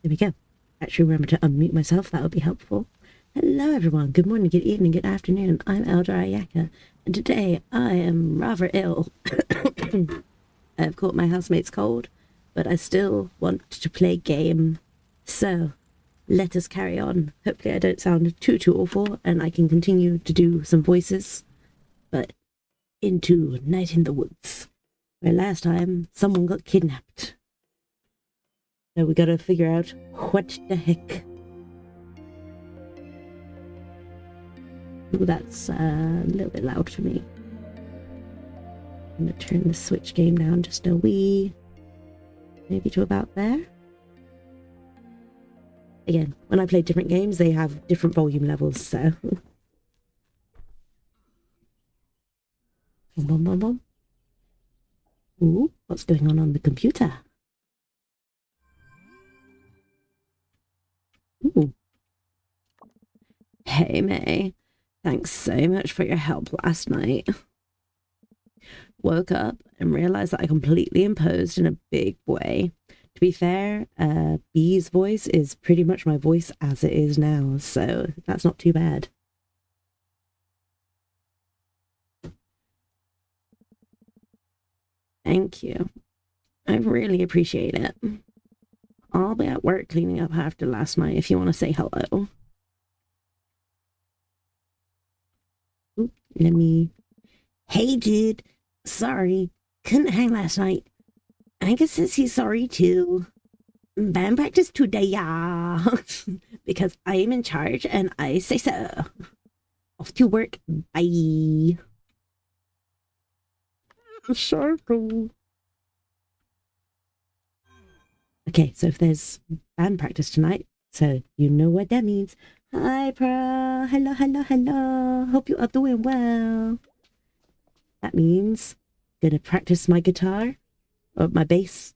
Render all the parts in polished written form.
There we go. Actually remember to unmute myself, that would be helpful. Hello everyone, good morning, good evening, good afternoon. I'm Aelder Ayaka, and today I am rather ill. I have caught my housemate's cold, but I still want to play game. So, let us carry on. Hopefully I don't sound too awful, and I can continue to do some voices. But into Night in the Woods, where last time someone got kidnapped. So we gotta figure out what the heck. Ooh, that's a little bit loud for me. I'm gonna turn the Switch game down just a wee. Maybe to about there. Again, when I play different games, they have different volume levels, so. Boom, boom, boom. Ooh, what's going on the computer? Ooh. Hey, May. Thanks so much for your help last night. Woke up and realized that I completely imposed in a big way. To be fair, Bee's voice is pretty much my voice as it is now, so that's not too bad. Thank you. I really appreciate it. I'll be at work cleaning up after last night if you want to say hello. Ooh, let me... Hey, dude. Sorry. Couldn't hang last night. Angus says he's sorry too. Band practice today, yeah. Because I am in charge and I say so. Off to work. Bye. Circle. Okay, so if there's band practice tonight, so you know what that means. Hi, Pearl. Hello, hello, hello. Hope you are doing well. That means gonna practice my guitar or my bass.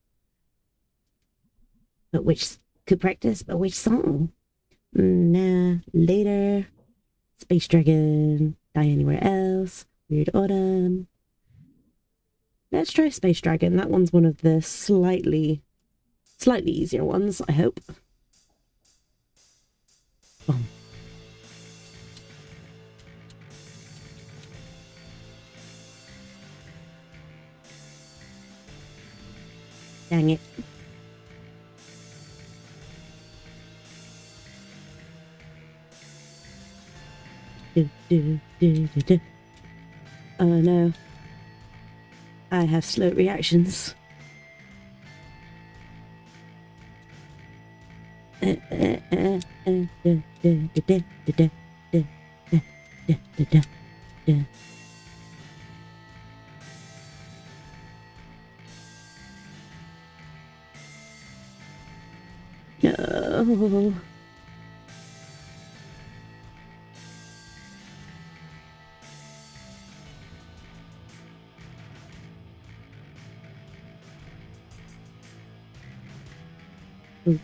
But which could practice? But which song? Nah, later. Space Dragon. Die Anywhere Else. Weird Autumn. Let's try Space Dragon. That one's one of the slightly easier ones, I hope. Boom. Dang it. Oh no. I have slow reactions.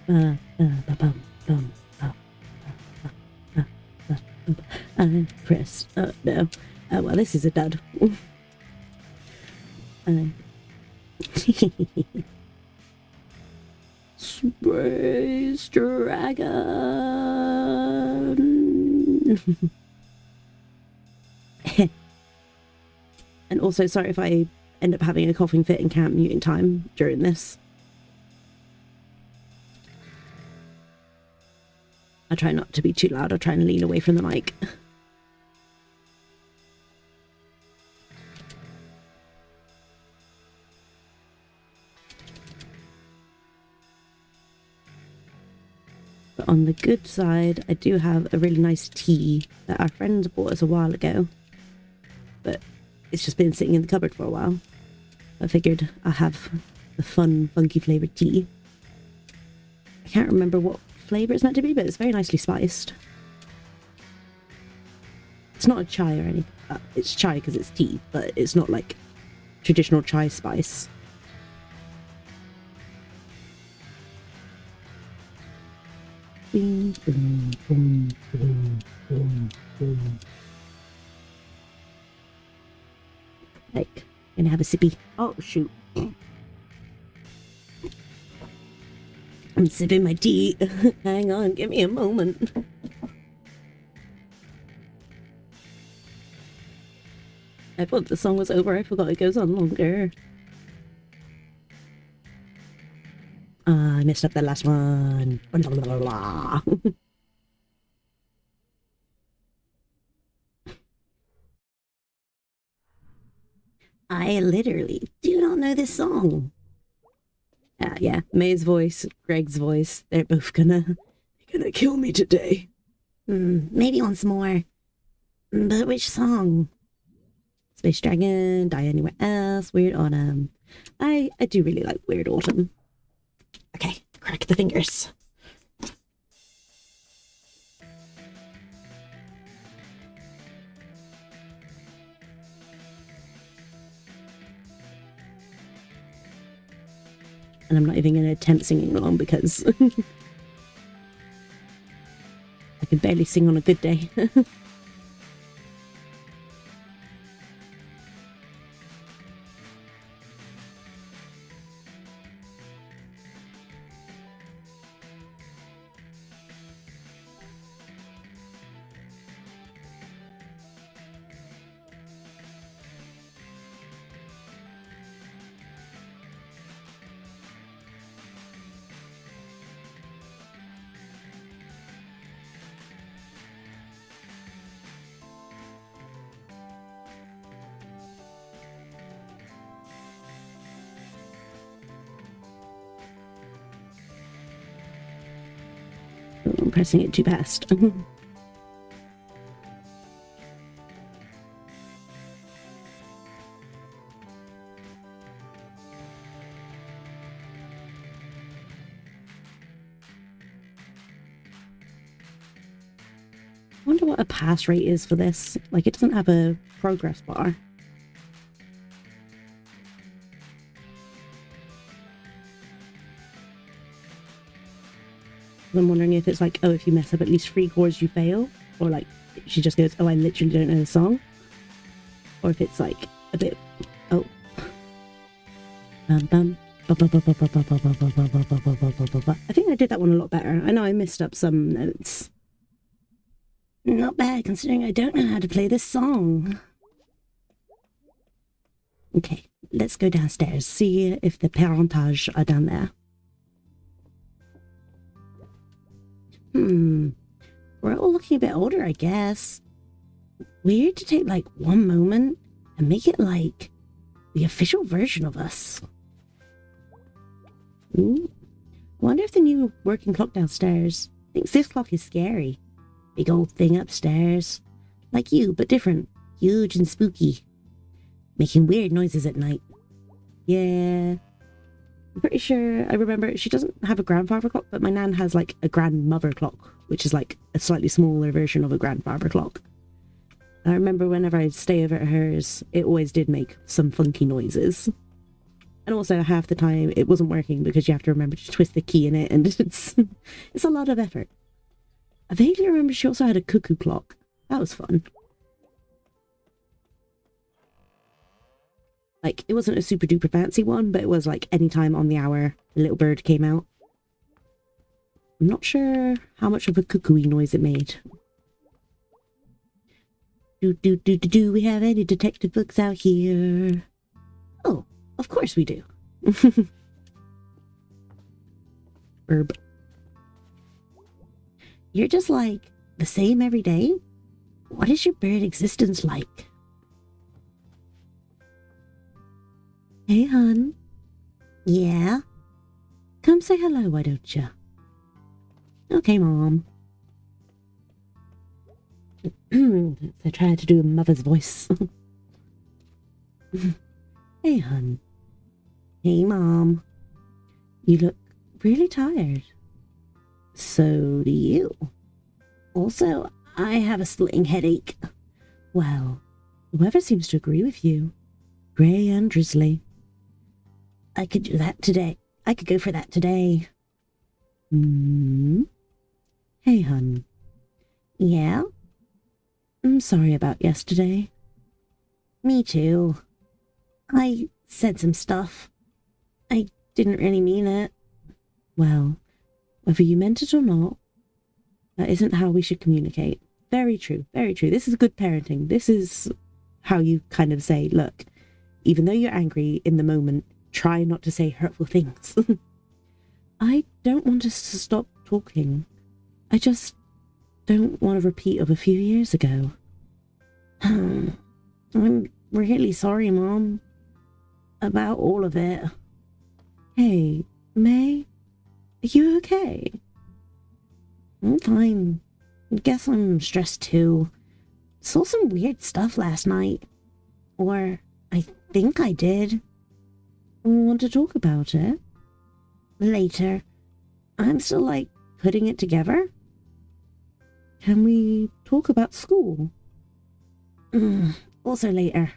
No. I press. Oh no. Oh well, this is a dud. Space Dragon. And also, sorry if I end up having a coughing fit and can't mute in time during this. I try not to be too loud. I try and lean away from the mic. But on the good side, I do have a really nice tea that our friends bought us a while ago. But it's just been sitting in the cupboard for a while. I figured I'll have the fun, funky flavoured tea. I can't remember what flavour it's meant to be, but it's very nicely spiced. It's not a chai or anything. It's chai because it's tea, but it's not like traditional chai spice. Boom, boom, boom, boom, boom, boom. Like, gonna have a sippy. Oh, shoot. I'm sipping my tea. Hang on, give me a moment. I thought the song was over. I forgot it goes on longer. I messed up the last one. Blah, blah, blah. I literally do not know this song. Yeah, May's voice, Greg's voice, they're both gonna kill me today. Maybe once more. But which song? Space Dragon, Die Anywhere Else, Weird Autumn. I do really like Weird Autumn. Okay, crack the fingers. And I'm not even going to attempt singing along because I can barely sing on a good day. I'm pressing it too fast. I wonder what a pass rate is for this. Like, it doesn't have a progress bar. I'm wondering if it's like, oh, if you mess up at least 3 chords, you fail. Or like, she just goes, oh, I literally don't know the song. Or if it's like a bit, oh. I think I did that one a lot better. I know I messed up some notes. Not bad, considering I don't know how to play this song. Okay, let's go downstairs, see if the parentage are down there. We're all looking a bit older, I guess. Weird to take like one moment and make it like the official version of us. Wonder if the new working clock downstairs thinks this clock is scary. Big old thing upstairs. Like you, but different. Huge and spooky. Making weird noises at night. Yeah. I'm pretty sure I remember she doesn't have a grandfather clock, but my nan has like a grandmother clock, which is like a slightly smaller version of a grandfather clock. I remember whenever I'd stay over at hers, it always did make some funky noises. And also half the time it wasn't working because you have to remember to twist the key in it, and it's a lot of effort. I vaguely remember she also had a cuckoo clock. That was fun. Like, it wasn't a super duper fancy one, but it was like any time on the hour the little bird came out. I'm not sure how much of a cuckoo-y noise it made. Do we have any detective books out here? Oh, of course we do. Herb. You're just like the same every day? What is your bird existence like? Hey, hun. Yeah? Come say hello, why don't you? Okay, Mom. I tried to do a mother's voice. Hey, hun. Hey, Mom. You look really tired. So do you. Also, I have a splitting headache. Well, the weather seems to agree with you. Grey and drizzly. I could do that today. I could go for that today. Hey, hun. Yeah? I'm sorry about yesterday. Me too. I said some stuff. I didn't really mean it. Well, Whether you meant it or not, that isn't how we should communicate. Very true, very true. This is good parenting. This is how you kind of say, look, even though you're angry in the moment, try not to say hurtful things. I don't want us to stop talking. I just don't want a repeat of a few years ago. I'm really sorry, Mom, about all of it. Hey, May, are you okay? I'm fine. Guess I'm stressed too. Saw some weird stuff last night. Or I think I did. Want to talk about it? Later. I'm still, putting it together. Can we talk about school? Also later.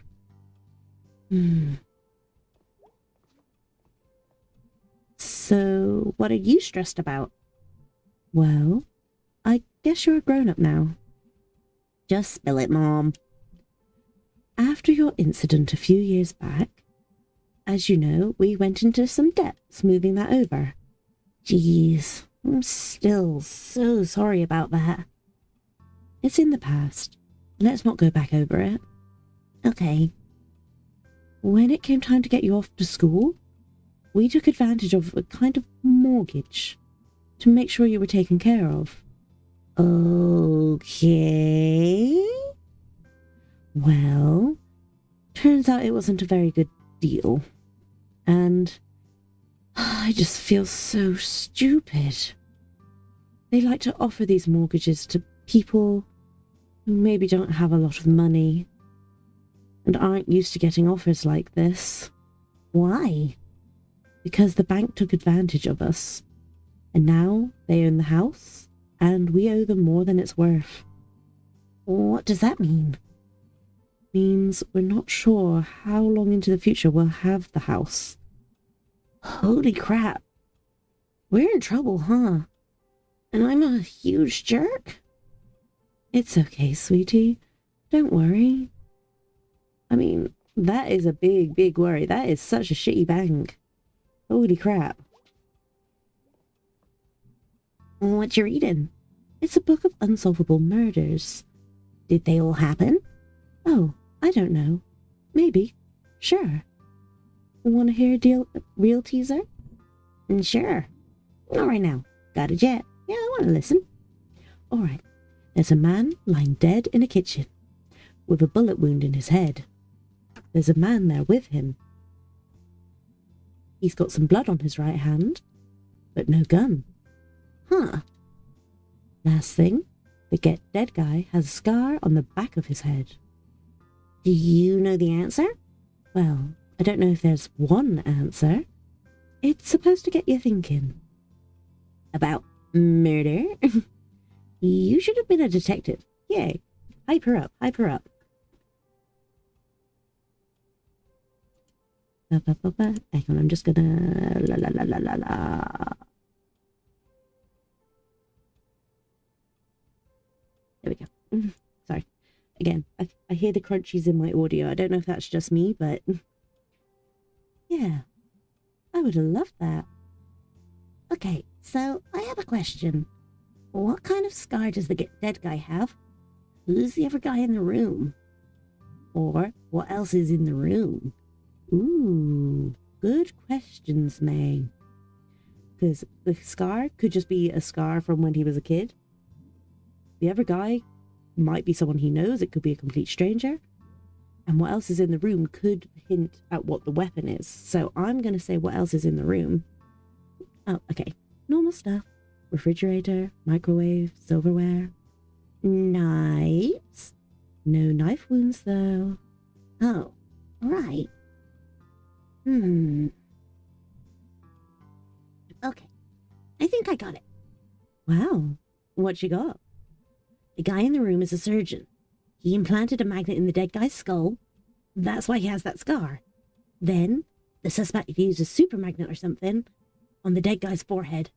So, what are you stressed about? Well, I guess you're a grown-up now. Just spill it, Mom. After your incident a few years back, as you know, we went into some debt, smoothing that over. Jeez, I'm still so sorry about that. It's in the past. Let's not go back over it. Okay. When it came time to get you off to school, we took advantage of a kind of mortgage to make sure you were taken care of. Okay. Well, turns out it wasn't a very good deal. And I just feel so stupid. They like to offer these mortgages to people who maybe don't have a lot of money and aren't used to getting offers like this. Why? Because the bank took advantage of us. And now they own the house, and we owe them more than it's worth. What does that mean? Means we're not sure how long into the future we'll have the house. Holy crap. We're in trouble, huh? And I'm a huge jerk? It's okay, sweetie. Don't worry. I mean, that is a big, big worry. That is such a shitty bank. Holy crap. What you reading? It's a book of unsolvable murders. Did they all happen? Oh, I don't know. Maybe. Sure. Want to hear a real teaser? Sure. Not right now. Got it yet? Yeah, I want to listen. Alright. There's a man lying dead in a kitchen with a bullet wound in his head. There's a man there with him. He's got some blood on his right hand, but no gun. Huh. Last thing, the dead guy has a scar on the back of his head. Do you know the answer? Well, I don't know if there's one answer. It's supposed to get you thinking. About murder? You should have been a detective. Yay. Hype her up, hype her up. Hang on, I'm just gonna... La la la la la la. There we go. Sorry. Again, I hear the crunchies in my audio. I don't know if that's just me, but... Yeah. I would have loved that. Okay, so I have a question. What kind of scar does the dead guy have? Who's the other guy in the room? Or what else is in the room? Ooh, good questions, May. Because the scar could just be a scar from when he was a kid. The other guy might be someone he knows. It could be a complete stranger. And what else is in the room could hint at what the weapon is. So I'm going to say what else is in the room. Oh, okay. Normal stuff. Refrigerator, microwave, silverware. Knives? No knife wounds, though. Oh, right. Okay. I think I got it. Wow. What you got? The guy in the room is a surgeon. He implanted a magnet in the dead guy's skull. That's why he has that scar. Then, the suspect used a super magnet or something on the dead guy's forehead,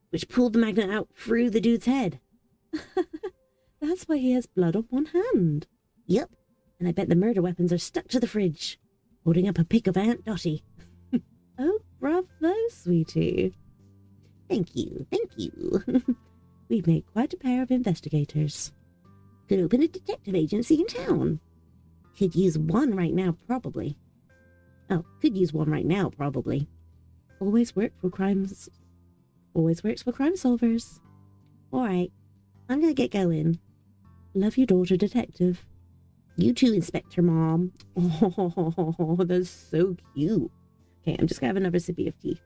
which pulled the magnet out through the dude's head. That's why he has blood on one hand. Yep, and I bet the murder weapons are stuck to the fridge, holding up a pic of Aunt Dottie. Oh, bravo, sweetie. Thank you, thank you. We've made quite a pair of investigators. Could open a detective agency in town. Could use one right now, probably. Oh, could use one right now, probably. Always works for crime solvers. Alright, I'm gonna get going. Love your daughter, Detective. You too, Inspector Mom. Oh, that's so cute. Okay, I'm just gonna have another sippy of tea.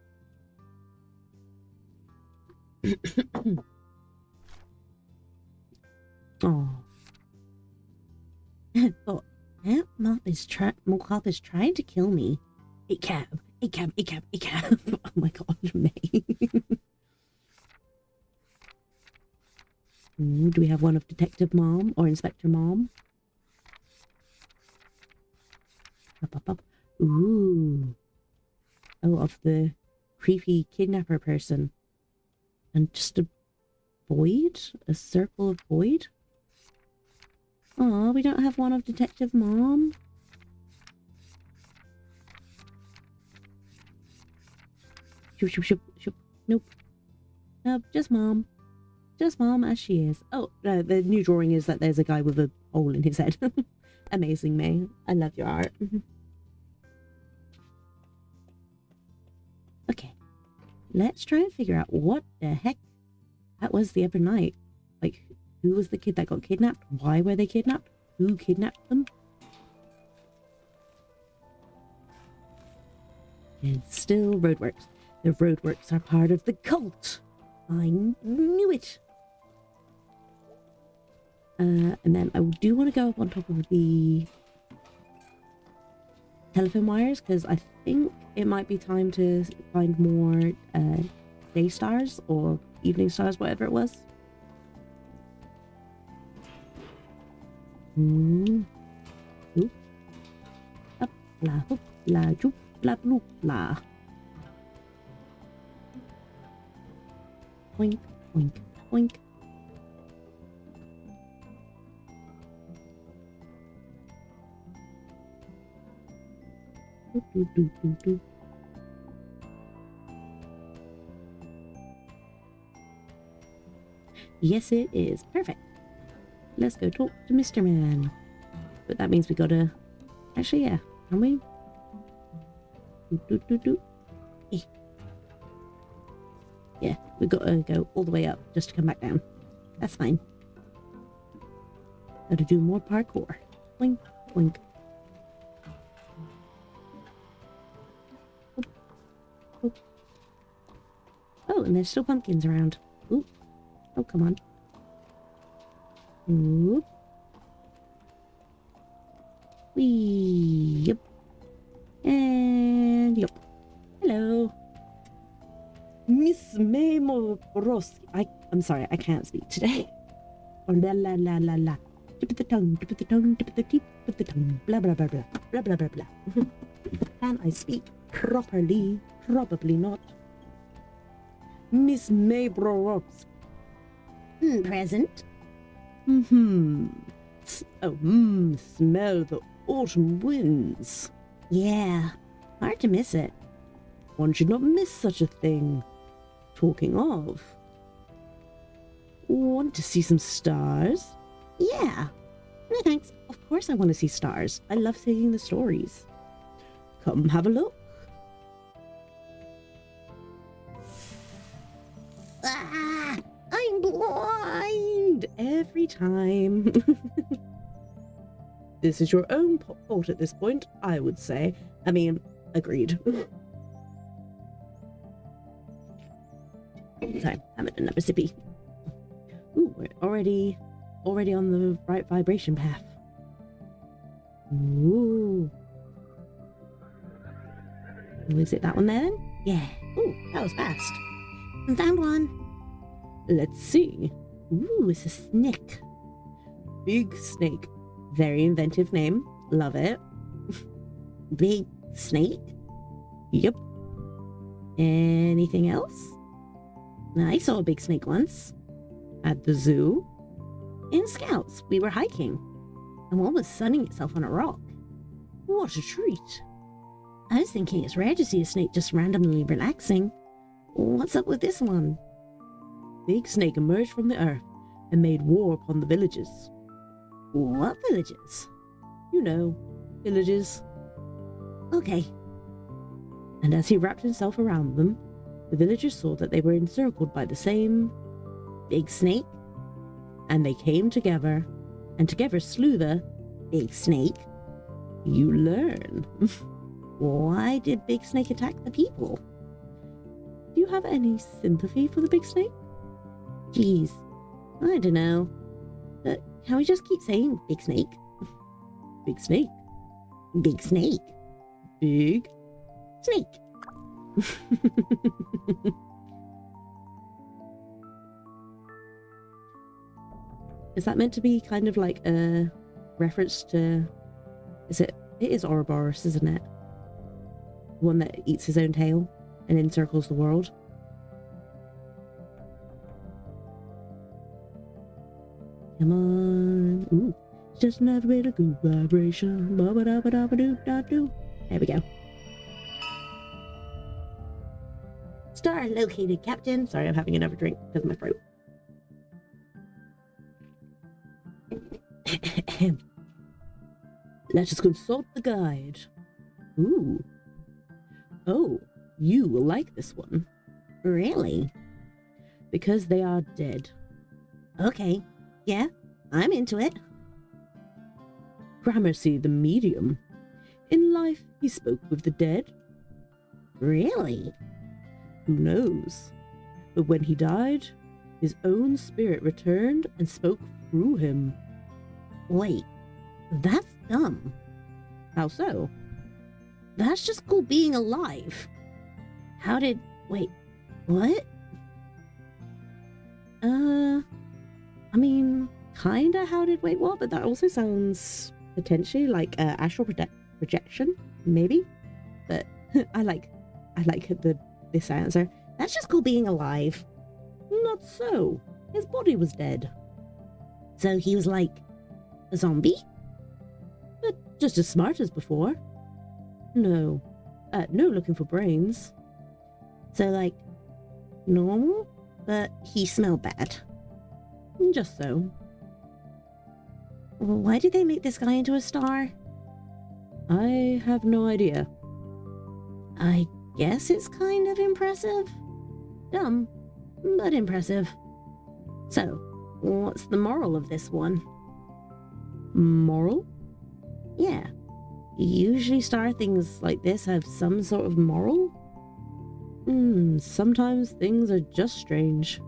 Oh. Oh, Aunt Mop is trying to kill me. A cab. Oh my god, May. Do we have one of Detective Mom or Inspector Mom? Up. Ooh. Oh, of the creepy kidnapper person. And just a void? A circle of void? Oh, we don't have one of Detective Mom? Shoop. Nope. Nope, just Mom. Just Mom as she is. Oh, the new drawing is that there's a guy with a hole in his head. Amazing, May. I love your art. Okay. Let's try and figure out what the heck that was the other night. Like, who was the kid that got kidnapped? Why were they kidnapped? Who kidnapped them? It's still roadworks. The roadworks are part of the cult. I knew it. And then I do want to go up on top of the telephone wires, because I think it might be time to find more day stars or evening stars, whatever it was. Oop. Up, la, hoop, la, joop, la, bloop, la. Oink, oink, oink. Do. Yes, it is. Perfect. Let's go talk to Mr. Man. But that means we gotta... Actually, yeah. Can we? Do. Eh. Yeah, we gotta go all the way up just to come back down. That's fine. Gotta do more parkour. Boink, boink. Oh, and there's still pumpkins around. Ooh. Oh, come on. Ooh. Wee. Yep. And yep. Hello. Miss Memoroski. I'm sorry, I can't speak today. Oh, la. Tip of the tongue, tip of the tongue, tip of the tip of the tongue. Blah, blah. Can I speak properly? Probably not. Miss Maybrox. Present. Smell the autumn winds. Yeah, hard to miss it. One should not miss such a thing. Talking of. Want to see some stars? Yeah. No thanks. Of course I want to see stars. I love seeing the stories. Come have a look. Ah, I'm blind every time. This is your own fault at this point, I would say. I mean, agreed. Sorry, having another sippy. Ooh, we're already on the right vibration path. Ooh. Is it that one there then? Yeah. Ooh, that was fast. Found one. Let's see. Ooh, it's a snake. Big snake. Very inventive name. Love it. Big snake? Yep. Anything else? I saw a big snake once. At the zoo. In Scouts, we were hiking. And one was sunning itself on a rock. What a treat. I was thinking it's rare to see a snake just randomly relaxing. What's up with this one? Big Snake emerged from the earth and made war upon the villages. What villages? You know, villages. Okay. And as he wrapped himself around them, the villagers saw that they were encircled by the same Big snake? and they came together, and together slew the Big snake? You learn. Why did Big Snake attack the people? Do you have any sympathy for the Big Snake? Jeez, I don't know. But can we just keep saying Big Snake? Big Snake. Big Snake. Big Snake. Is that meant to be kind of like a reference to... It is Ouroboros, isn't it? The one that eats his own tail and encircles the world. Come on. Ooh. Just another bit of good vibration. Ba-ba-da-ba-da-ba-doo-da-doo. There we go. Star located, Captain. Sorry, I'm having another drink because of my throat. Let us consult the guide. Ooh. Oh, you will like this one. Really? Because they are dead. Okay. Yeah, I'm into it. Gramercy, the medium. In life, he spoke with the dead. Really? Who knows? But when he died, his own spirit returned and spoke through him. Wait, that's dumb. How so? That's just called being alive. Wait, what? I mean, kinda how did wait what, but that also sounds potentially like astral projection, maybe. But I like this answer. That's just called being alive. Not so. His body was dead. So he was like a zombie? But just as smart as before. No. No looking for brains. So like normal, but he smelled bad. Just so. Why did they make this guy into a star? I have no idea. I guess it's kind of impressive. Dumb, but impressive. So, what's the moral of this one? Moral? Yeah. Usually star things like this have some sort of moral? Sometimes things are just strange.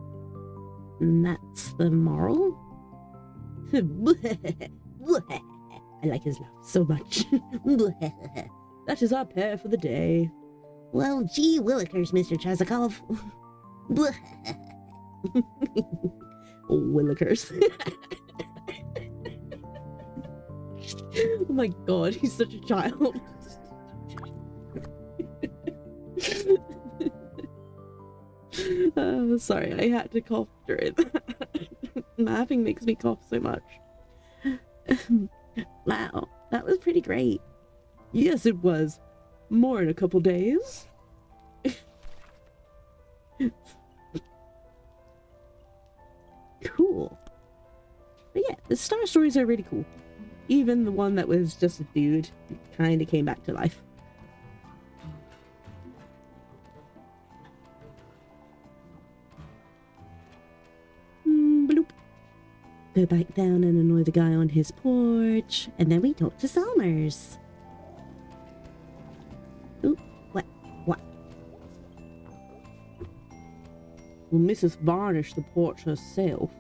And that's the moral? I like his laugh so much. That is our pair for the day. Well, gee willikers, Mr. Chazakov. Willikers. Oh my god, he's such a child. Sorry, I had to cough during that. Laughing makes me cough so much. Wow, that was pretty great. Yes, it was. More in a couple days. Cool. But yeah, the star stories are really cool. Even the one that was just a dude kind of came back to life. Bloop. Go back down and annoy the guy on his porch, and then we talk to Salmers. Ooh, what? Well, Mrs. Varnish the porch herself.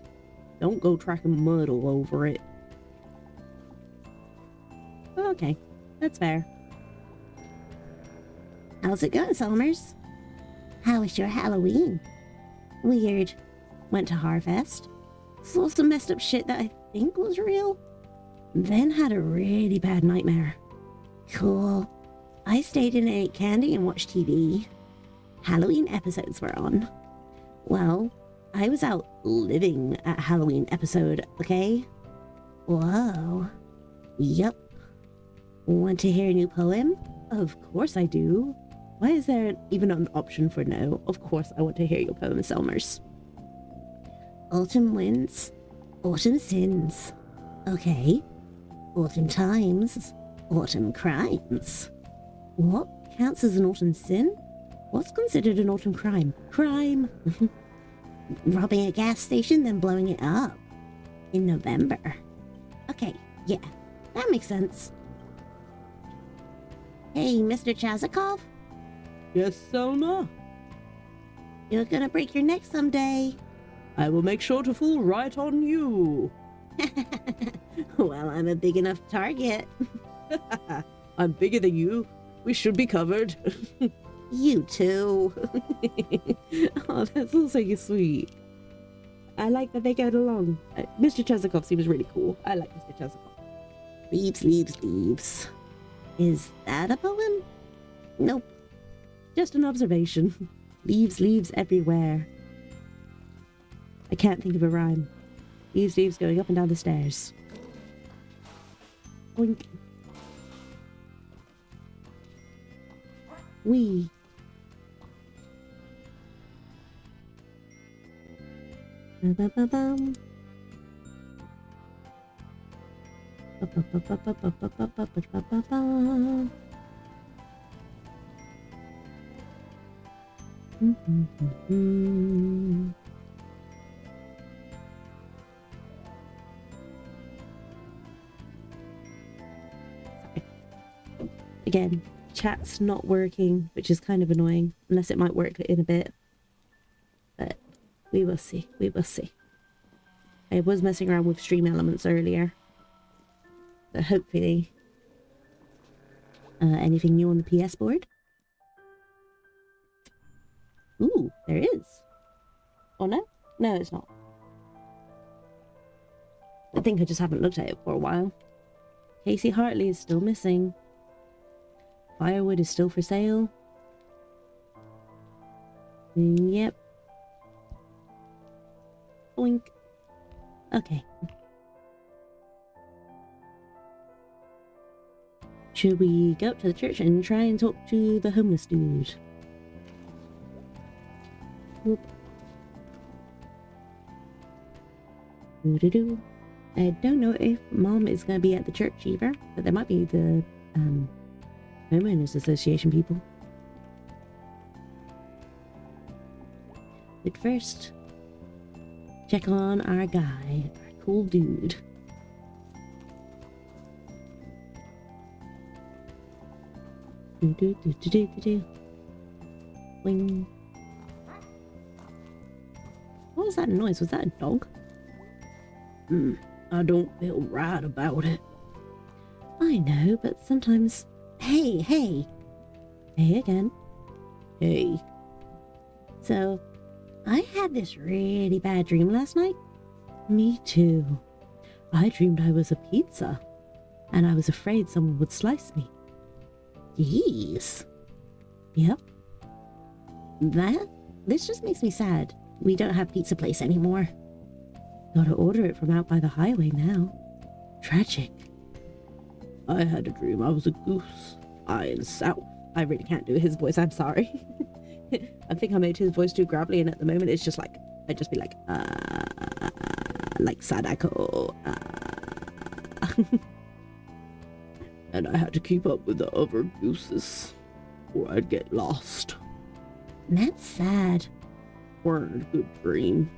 Don't go tracking mud all over it. Okay, that's fair. How's it going, Salmers? How was your Halloween? Weird. Went to Harfest. Saw some messed up shit that I think was real. Then had a really bad nightmare. Cool. I stayed in and ate candy and watched TV. Halloween episodes were on. Well, I was out living a Halloween episode, okay? Whoa. Yup. Want to hear a new poem? Of course I do. Why is there even an option for no? Of course I want to hear your poem, Selmers. Autumn winds, autumn sins. Okay. Autumn times, autumn crimes. What counts as an autumn sin? What's considered an autumn crime? Crime! Robbing a gas station, then blowing it up. In November. Okay, yeah, that makes sense. Hey, Mr. Chazikov? Yes, Selma? You're gonna break your neck someday. I will make sure to fall right on you. Well, I'm a big enough target. I'm bigger than you. We should be covered. You too. Oh, that's also sweet. I like that they get along. Mr. Chazikov seems really cool. I like Mr. Chazikov. Leaves, leaves, leaves. Is that a poem? Nope. Just an observation. Leaves, leaves everywhere. I can't think of a rhyme. Leaves, leaves going up and down the stairs. Boink. Wee. Ba-ba-ba-bum. Ba-ba-ba-ba-ba-ba-ba-ba-ba-ba-ba. Again, chat's not working, which is kind of annoying, unless it might work in a bit. But we will see, we will see. I was messing around with stream elements earlier. So hopefully, anything new on the PS board? Ooh, there is. Oh no? No, it's not. I think I just haven't looked at it for a while. Casey Hartley is still missing. Firewood is still for sale. Yep. Boink. Okay. Should we go up to the church and try and talk to the homeless dude? Whoop. Doo-doo-doo. I don't know if Mom is going to be at the church either, but there might be the Homeowners Association people. But first, check on our guy, our cool dude. Do-do-do-do-do-do. Wing. What was that noise? Was that a dog? I don't feel right about it. I know, but sometimes... Hey, hey. Hey again. Hey. So, I had this really bad dream last night. Me too. I dreamed I was a pizza, and I was afraid someone would slice me. Jeez. Yep. This just makes me sad. We don't have pizza place anymore. Gotta order it from out by the highway now. Tragic. I had a dream I was a goose. Flying south. I really can't do his voice, I'm sorry. I think I made his voice too gravelly, and at the moment it's just like, I'd just be like Sadako, And I had to keep up with the other gooses, or I'd get lost. That's sad. Weren't a good dream.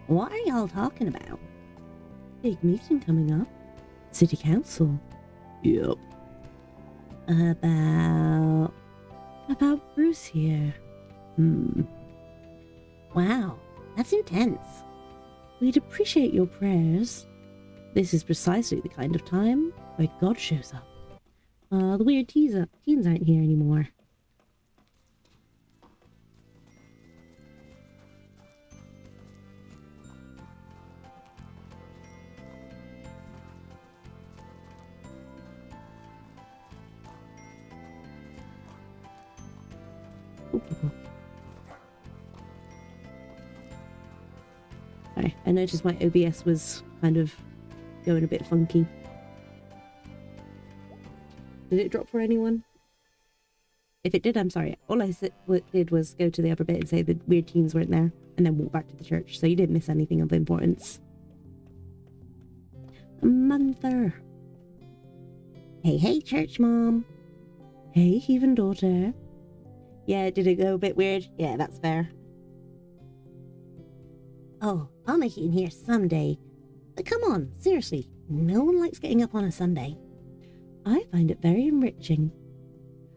What are y'all talking about? Big meeting coming up. City Council. Yep. About Bruce here. Wow, that's intense. We'd appreciate your prayers. This is precisely the kind of time where God shows up. The weird teens aren't here anymore. Sorry, I noticed my OBS was kind of going a bit funky. Did it drop for anyone? If it did, I'm sorry. All I did was go to the other bit and say the weird teens weren't there, and then walk back to the church, so you didn't miss anything of importance. Mother. Hey, church mom. Hey, heathen daughter. Yeah, did it go a bit weird? Yeah, that's fair. Oh, I'll make it in here someday. But come on, seriously, no one likes getting up on a Sunday. I find it very enriching.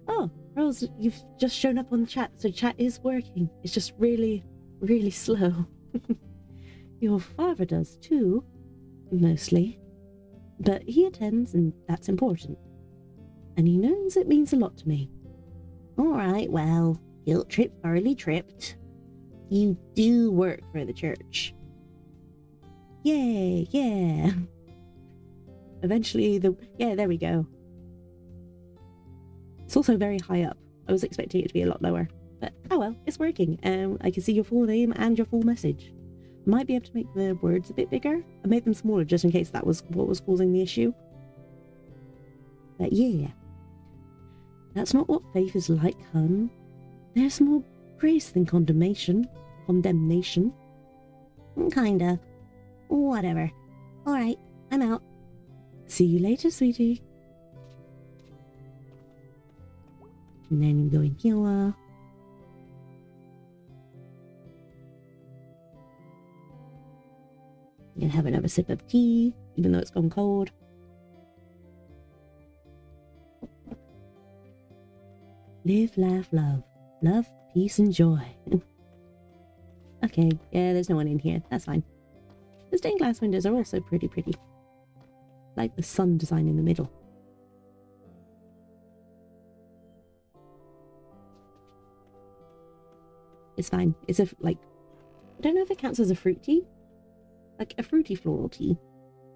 Oh, Rose, you've just shown up on the chat, so chat is working. It's just really, really slow. Your father does too, mostly. But he attends, and that's important. And he knows it means a lot to me. Alright, well, guilt trip thoroughly tripped. You do work for the church. Yeah. Eventually, there we go. It's also very high up. I was expecting it to be a lot lower. But, oh well, it's working. I can see your full name and your full message. Might be able to make the words a bit bigger. I made them smaller just in case that was what was causing the issue. But yeah. That's not what faith is like, hun. There's more grace than condemnation. Kinda. Whatever. Alright, I'm out. See you later, sweetie. And then you go in here. You can have another sip of tea, even though it's gone cold. Live, laugh, love. Love, peace, and joy. Okay, yeah, there's no one in here. That's fine. The stained glass windows are also pretty. Like the sun design in the middle. It's fine. It's I don't know if it counts as a fruit tea. Like a fruity floral tea.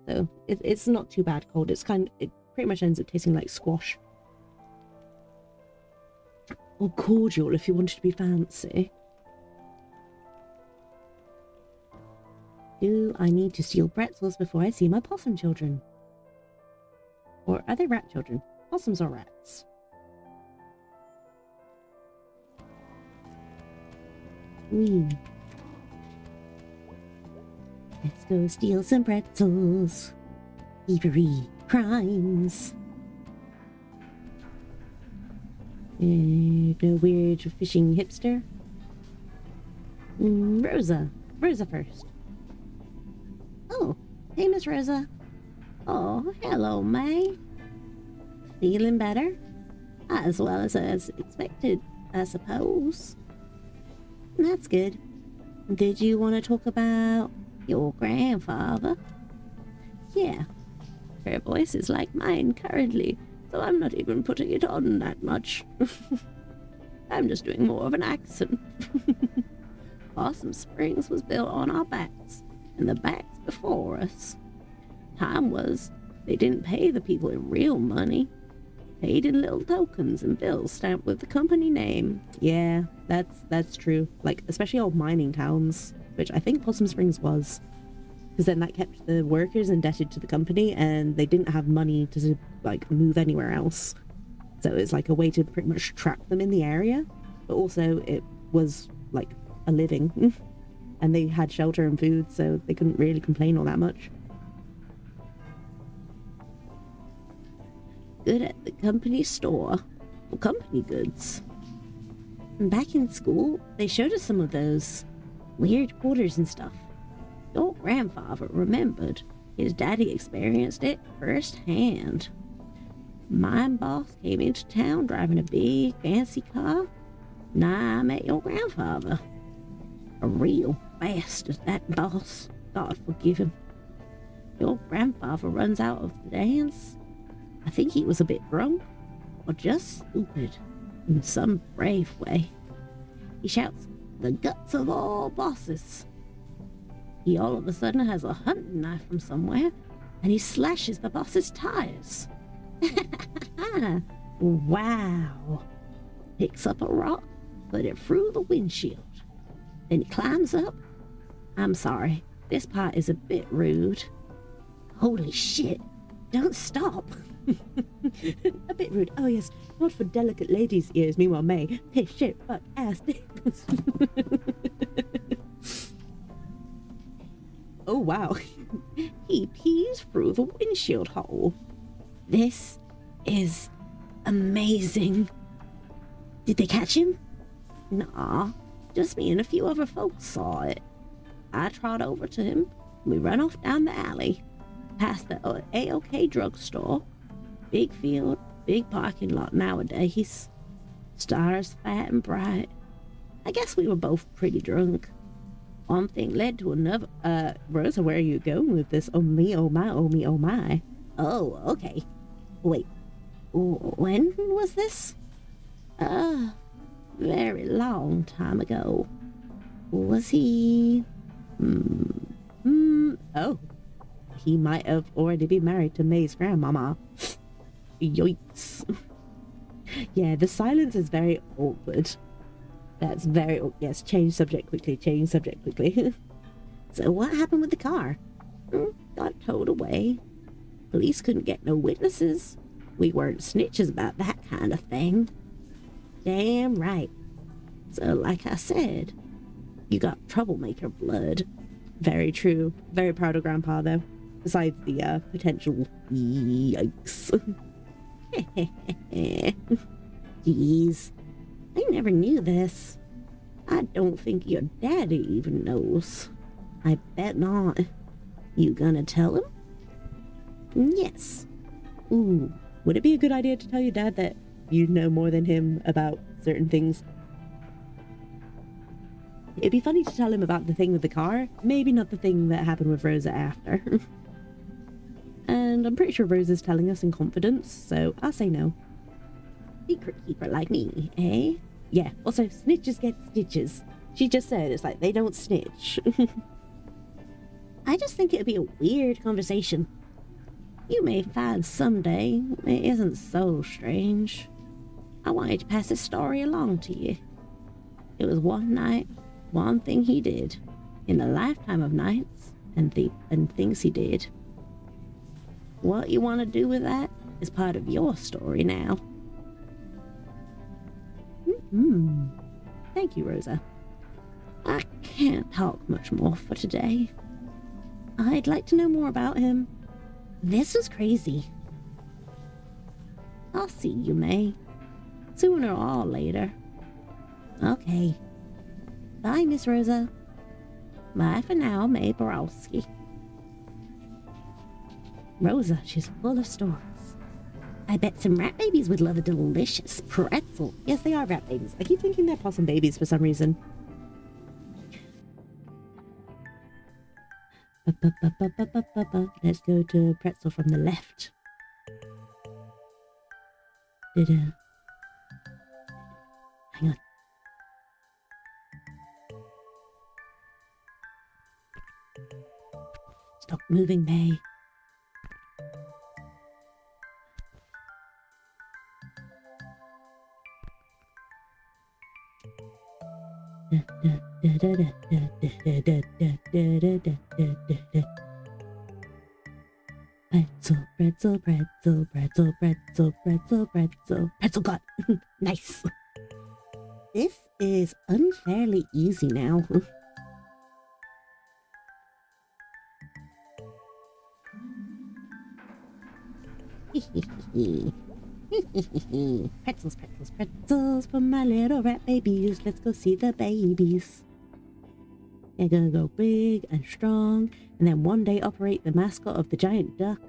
So it's not too bad cold. It pretty much ends up tasting like squash. Or cordial if you wanted to be fancy. Do I need to steal pretzels before I see my possum children? Or are they rat children? Possums or rats? Let's go steal some pretzels. Thievery, crimes. No weird fishing hipster. Rosa first. Oh, hey, Miss Rosa. Oh, hello, May. Feeling better? As well as expected, I suppose. That's good. Did you want to talk about your grandfather? Yeah, her voice is like mine currently, so I'm not even putting it on that much. I'm just doing more of an accent. Possum Springs was built on our backs, and the backs before us. Time was, they didn't pay the people in real money. Paid in little tokens and bills stamped with the company name. Yeah, that's true. Like, especially old mining towns, which I think Possum Springs was. Because then that kept the workers indebted to the company, and they didn't have money to, move anywhere else. So it was like a way to pretty much trap them in the area. But also, it was, a living. And they had shelter and food, so they couldn't really complain all that much. Good at the company store, or company goods. Back in school, they showed us some of those weird quarters and stuff. Your grandfather remembered. His daddy experienced it firsthand. My boss came into town driving a big fancy car, and I met your grandfather. A real bastard, that boss. God forgive him. Your grandfather runs out of the dance. I think he was a bit drunk, or just stupid, in some brave way. He shouts, "The guts of all bosses." He all of a sudden has a hunting knife from somewhere, and he slashes the boss's tires. Wow. Picks up a rock, put it through the windshield. Then he climbs up. I'm sorry, this part is a bit rude. Holy shit, don't stop. A bit rude. Oh yes, not for delicate ladies' ears. Meanwhile, May, hey shit, fuck, ass. Oh wow. He pees through the windshield hole. This is amazing. Did they catch him? Nah, just me and a few other folks saw it. I trot over to him. We run off down the alley, past the AOK drugstore. Big field, big parking lot nowadays. Stars fat and bright. I guess we were both pretty drunk. One thing led to another. Rosa, where are you going with this? Oh me, oh my, oh me, oh my. Oh, okay. Wait, when was this? Very long time ago. Was he... Oh. He might have already been married to May's grandmama. Yikes. Yeah, the silence is very awkward. That's very... Yes, change subject quickly, change subject quickly. So what happened with the car? Got towed away. Police couldn't get no witnesses. We weren't snitches about that kind of thing. Damn right. So like I said, you got troublemaker blood. Very true. Very proud of Grandpa though. Besides the potential yikes. Jeez. I never knew this. I don't think your daddy even knows. I bet not. You gonna tell him? Yes. Ooh, would it be a good idea to tell your dad that you know more than him about certain things? It'd be funny to tell him about the thing with the car, maybe not the thing that happened with Rosa after. And I'm pretty sure Rosa's telling us in confidence, so I'll say no. Secret keeper like me, eh? Yeah, also snitches get stitches. She just said it's like they don't snitch. I just think it'd be a weird conversation. You may find someday it isn't so strange. I wanted to pass this story along to you. It was one night, one thing he did, in a lifetime of nights and things he did. What you want to do with that is part of your story now. Thank you, Rosa. I can't talk much more for today. I'd like to know more about him. This is crazy. I'll see you, May. Sooner or later. Okay. Bye, Miss Rosa. Bye for now, May Borowski. Rosa, she's full of stories. I bet some rat babies would love a delicious pretzel. Yes, they are rat babies. I keep thinking they're possum babies for some reason. Let's go to pretzel from the left. Hang on. Stop moving, May. Pretzel, pretzel, pretzel, pretzel, pretzel, pretzel, pretzel got. Nice. This is unfairly easy now. Pretzels, pretzels, pretzels for my little rat babies. Let's go see the babies. They're gonna go big and strong, and then one day operate the mascot of the giant duck,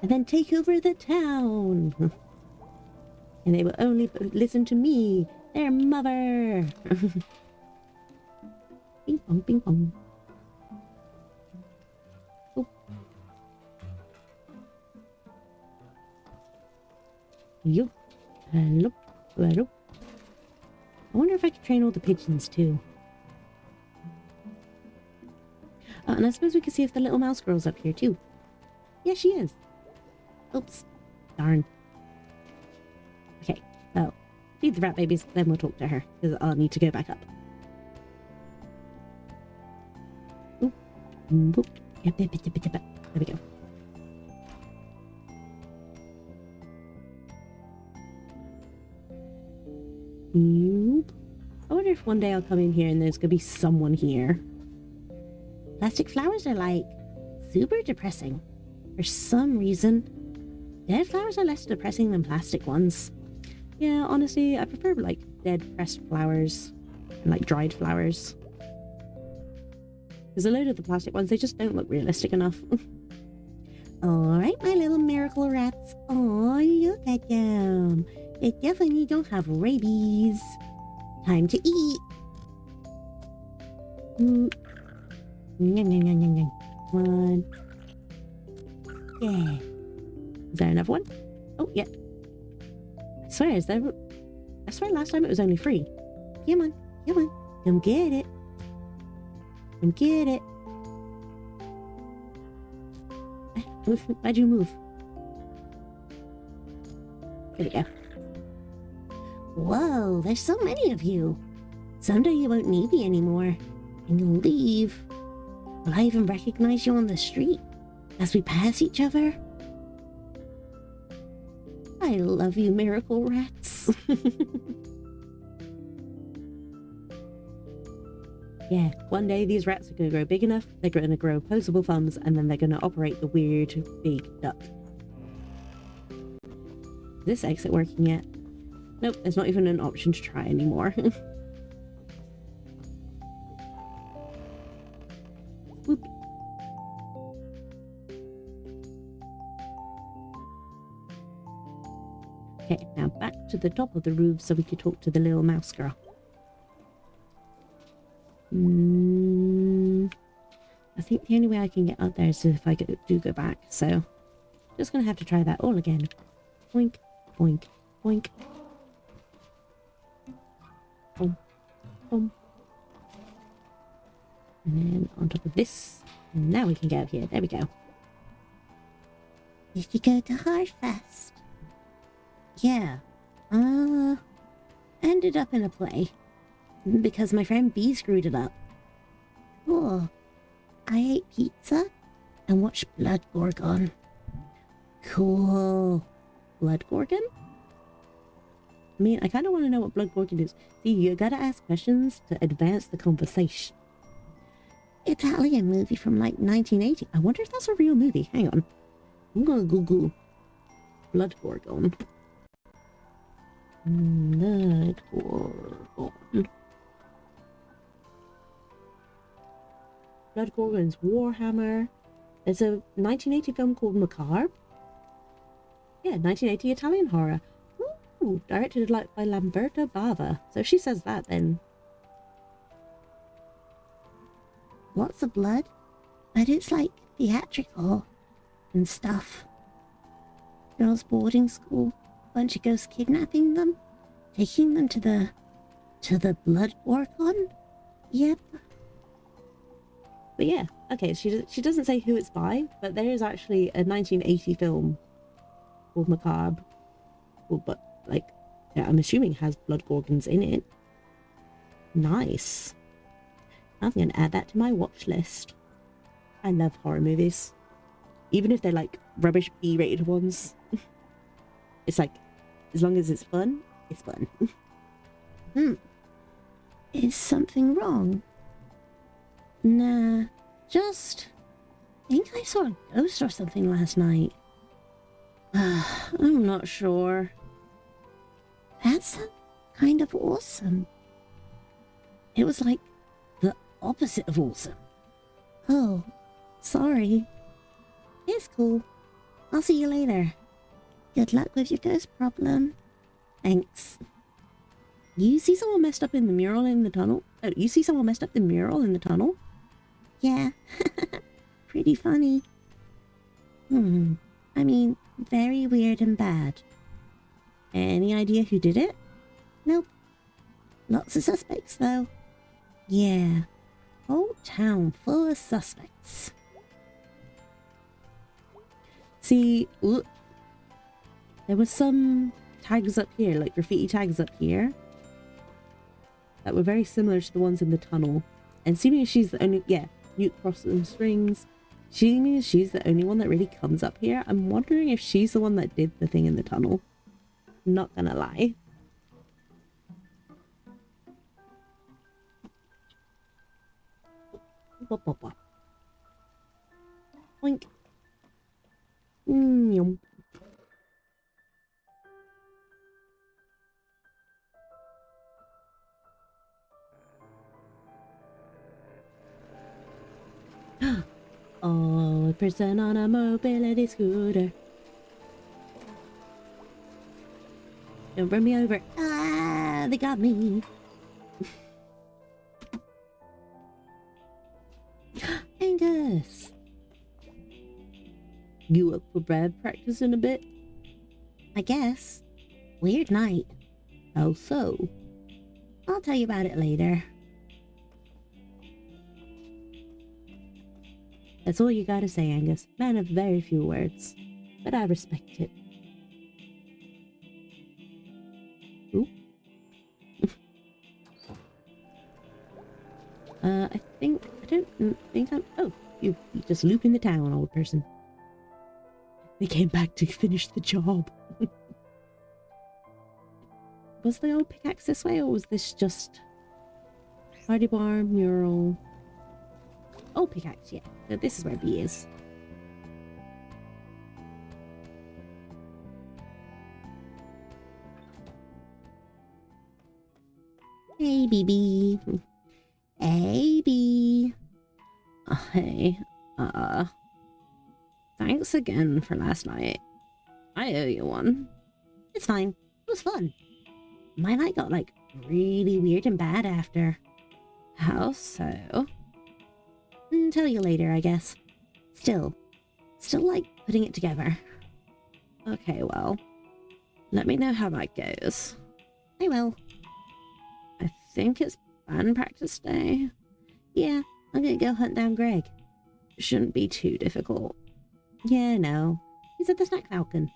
and then take over the town. And they will only listen to me, their mother. Ping pong, ping pong. Oh. Yup. Hello. Hello. I wonder if I could train all the pigeons too. And I suppose we could see if the little mouse girl's up here too. Yeah, she is. Oops. Darn. Okay. Well, feed the rat babies, then we'll talk to her, because I'll need to go back up. Oop. Oop. Yep, yep, yep, yep, yep. There we go. Nope. I wonder if one day I'll come in here and there's gonna be someone here. Plastic flowers are like super depressing. For some reason, dead flowers are less depressing than plastic ones. Yeah, honestly, I prefer like dead pressed flowers and like dried flowers. Because a load of the plastic ones, they just don't look realistic enough. Alright, my little miracle rats. Oh, look at them. They definitely don't have rabies. Time to eat. Yum, yum, yum, yum, yum. One. Yeah. Is there another one? Oh, yeah. I swear last time it was only 3. Come on, come on. Come get it. Come get it. Why'd you move? There we go. Whoa, there's so many of you. Someday you won't need me anymore, and you'll leave. Will I even recognize you on the street as we pass each other? I love you, miracle rats. Yeah, one day these rats are going to grow big enough, they're going to grow opposable thumbs, and then they're going to operate the weird big duck. Is this exit working yet? Nope, there's not even an option to try anymore. Whoop. Okay, now back to the top of the roof so we could talk to the little mouse girl. I think the only way I can get up there is if I do go back, so just gonna have to try that all again. Boink, boink, boink. Boom, boom. And then on top of this, and now we can get up here. There we go. Did you go to Harfest? Yeah. Ended up in a play. Because my friend B screwed it up. Cool. I ate pizza and watched Blood Gorgon. Cool. Blood Gorgon? I mean, I kind of want to know what Blood Gorgon is. See, you gotta ask questions to advance the conversation. Italian movie from like 1980. I wonder if that's a real movie. Hang on. I'm gonna Google Blood Gorgon. Blood Gorgon. Blood Gorgon's Warhammer. There's a 1980 film called Macabre. Yeah, 1980 Italian horror. Ooh, directed by Lamberto Bava. So if she says that, then... Lots of blood, but it's like theatrical and stuff. Girls' boarding school, bunch of ghosts kidnapping them, taking them to the Blood Gorgon. Yep. But yeah, okay, she doesn't say who it's by, but there is actually a 1980 film called Macabre. Well, but, like, yeah, I'm assuming it has Blood Gorgons in it. Nice. I'm going to add that to my watch list. I love horror movies. Even if they're, like, rubbish B-rated ones. It's like, as long as it's fun, it's fun. Is something wrong? Nah, just... I think I saw a ghost or something last night. I'm not sure. That's kind of awesome. It was like the opposite of awesome. Oh, sorry. It's cool. I'll see you later. Good luck with your ghost problem. Thanks. You see someone messed up in the mural in the tunnel? Oh, you see someone messed up the mural in the tunnel? Yeah. Pretty funny. I mean, very weird and bad. Any idea who did it? Nope. Lots of suspects, though. Yeah. Whole town full of suspects. See, look. There was some tags up here, like graffiti tags up here, that were very similar to the ones in the tunnel. And seeming as she's the only, yeah, Newt Cross and Strings, seeming as she's the only one that really comes up here, I'm wondering if she's the one that did the thing in the tunnel. Not gonna lie. Bop, bop, bop. Oink. Yum. Oh, a person on a mobility scooter. Don't run me over. Ah, they got me. Angus. You up for bad practice in a bit? I guess. Weird night. How so? I'll tell you about it later. That's all you gotta say, Angus. Man of very few words. But I respect it. Ooh. I don't think I'm... Oh, you just looping the town, old person. They came back to finish the job. Was the old pickaxe this way, or was this just... Party barn, mural... Old pickaxe, yeah. So this is where B is. Hey, BB. Hey, B. Hey. Thanks again for last night. I owe you one. It's fine. It was fun. My night got, like, really weird and bad after. How so? Tell you later, I guess. Still like putting it together. Okay, well, let me know how that goes. I will. I think it's band practice day. Yeah, I'm gonna go hunt down Greg. Shouldn't be too difficult. Yeah, no. He's at the Snack Falcon.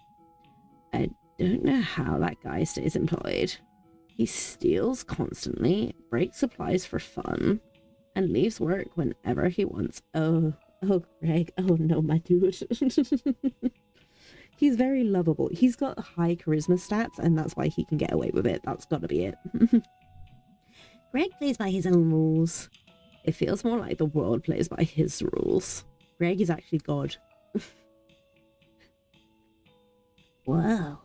I don't know how that guy stays employed. He steals constantly, breaks supplies for fun, and leaves work whenever he wants. Oh, Greg. Oh no, my dude. He's very lovable. He's got high charisma stats, and that's why he can get away with it. That's gotta be it. Greg plays by his own rules. It feels more like the world plays by his rules. Greg is actually God. Whoa.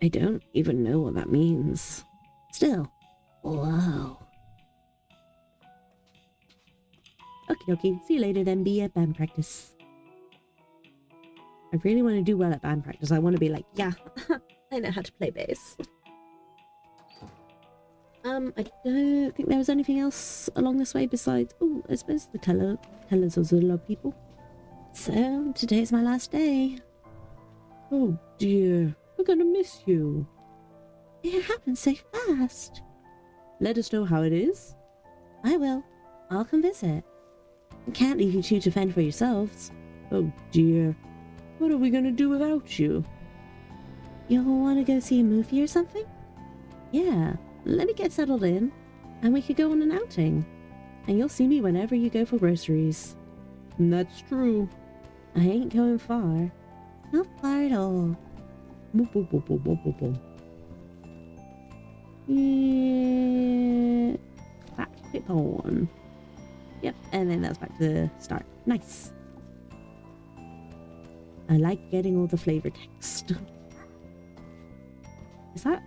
I don't even know what that means. Still, whoa. Okie dokie, see you later then, be at band practice. I really want to do well at band practice. I want to be like, yeah, I know how to play bass. I don't think there was anything else along this way besides, oh, I suppose the tellers also love people. So, today's my last day. Oh dear, we're gonna miss you. It happened so fast. Let us know how it is. I will. I'll come visit. I can't leave you two to fend for yourselves. Oh dear, what are we gonna do without you? You'll want to go see a movie or something? Yeah, let me get settled in, and we could go on an outing. And you'll see me whenever you go for groceries. That's true. I ain't going far. Not far at all. Yeah. Back clip on. Yep, and then that's back to the start. Nice. I like getting all the flavor text. Is that...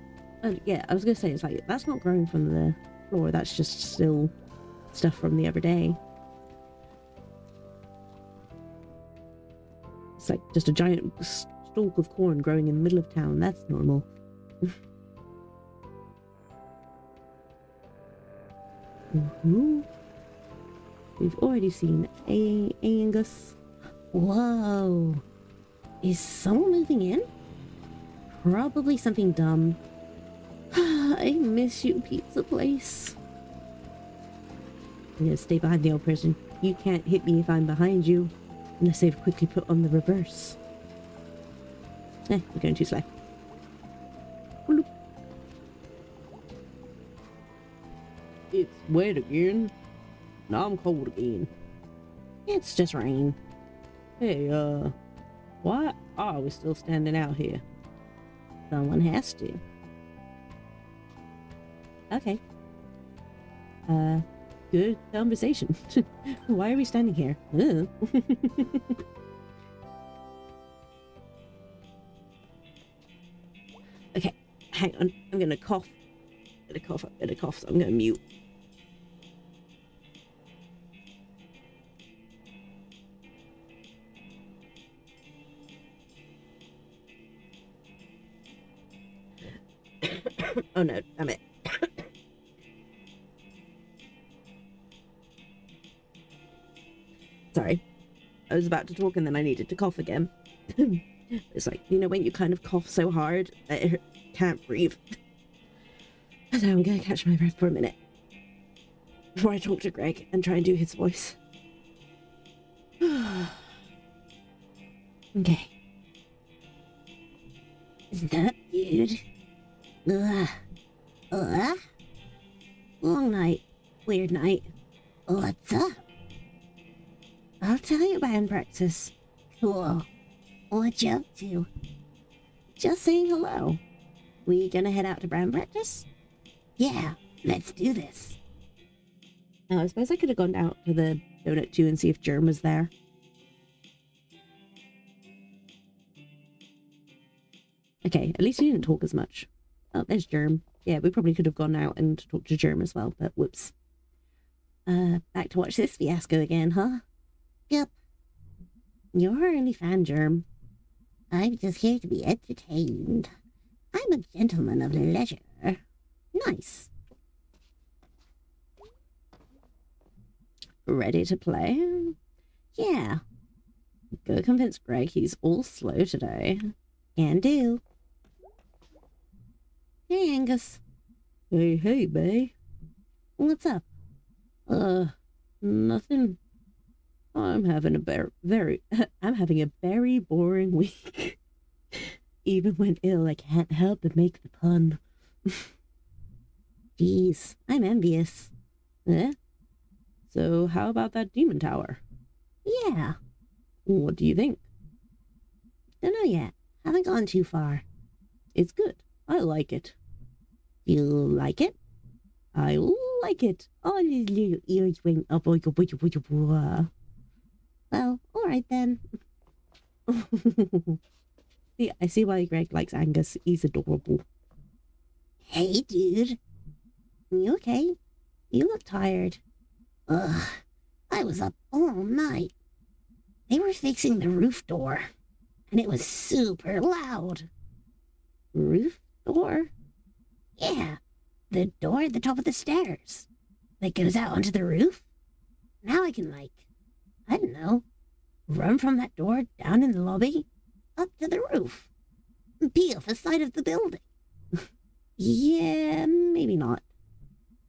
yeah, I was gonna say, it's like, that's not growing from the floor. That's just still stuff from the other day. It's like just a giant stalk of corn growing in the middle of town. That's normal. We've already seen Angus. Whoa. Is someone moving in? Probably something dumb. I miss you, pizza place. I'm gonna stay behind the old person. You can't hit me if I'm behind you. Unless they've quickly put on the reverse. You're going too slow. Bloop. It's wet again. Now I'm cold again. It's just rain. Hey, why are we still standing out here? Someone has to. Okay. good conversation. Why are we standing here? Okay, hang on. I'm gonna cough. I'm gonna cough, so I'm gonna mute. Oh no, damn it. Sorry. I was about to talk and then I needed to cough again. It's like, you know, when you kind of cough so hard that it can't breathe. So I'm gonna catch my breath for a minute before I talk to Greg and try and do his voice. Okay. What's up, dude? Long night. Weird night. What's up? I'll tell you band practice. Whoa. What you up to? Just saying hello. We gonna head out to band practice? Yeah, let's do this. Now, I suppose I could have gone out to the donut too and see if Germ was there. Okay, at least he didn't talk as much. Oh, there's Germ. Yeah, we probably could have gone out and talked to Germ as well, but whoops. Back to watch this fiasco again, huh? Yep. You're our only fan, Germ. I'm just here to be entertained. I'm a gentleman of leisure. Nice. Ready to play? Yeah, Go convince Greg he's all slow today. can do. Hey, Angus. Hey, bae. What's up? Nothing. I'm having a very boring week. Even when ill, I can't help but make the pun. Jeez, I'm envious. Eh? So how about that demon tower? Yeah, What do you think? dunno yet. Haven't gone too far. It's good. I like it. You like it? I like it. Oh, little ears went up. Well, alright then. See, I see why Greg likes Angus. He's adorable. Hey, dude. You okay? You look tired. Ugh, I was up all night. They were fixing the roof door, and it was super loud. Roof door? Yeah, the door at the top of the stairs that goes out onto the roof. Now I can, I don't know, run from that door down in the lobby up to the roof and pee off the side of the building. Yeah, maybe not.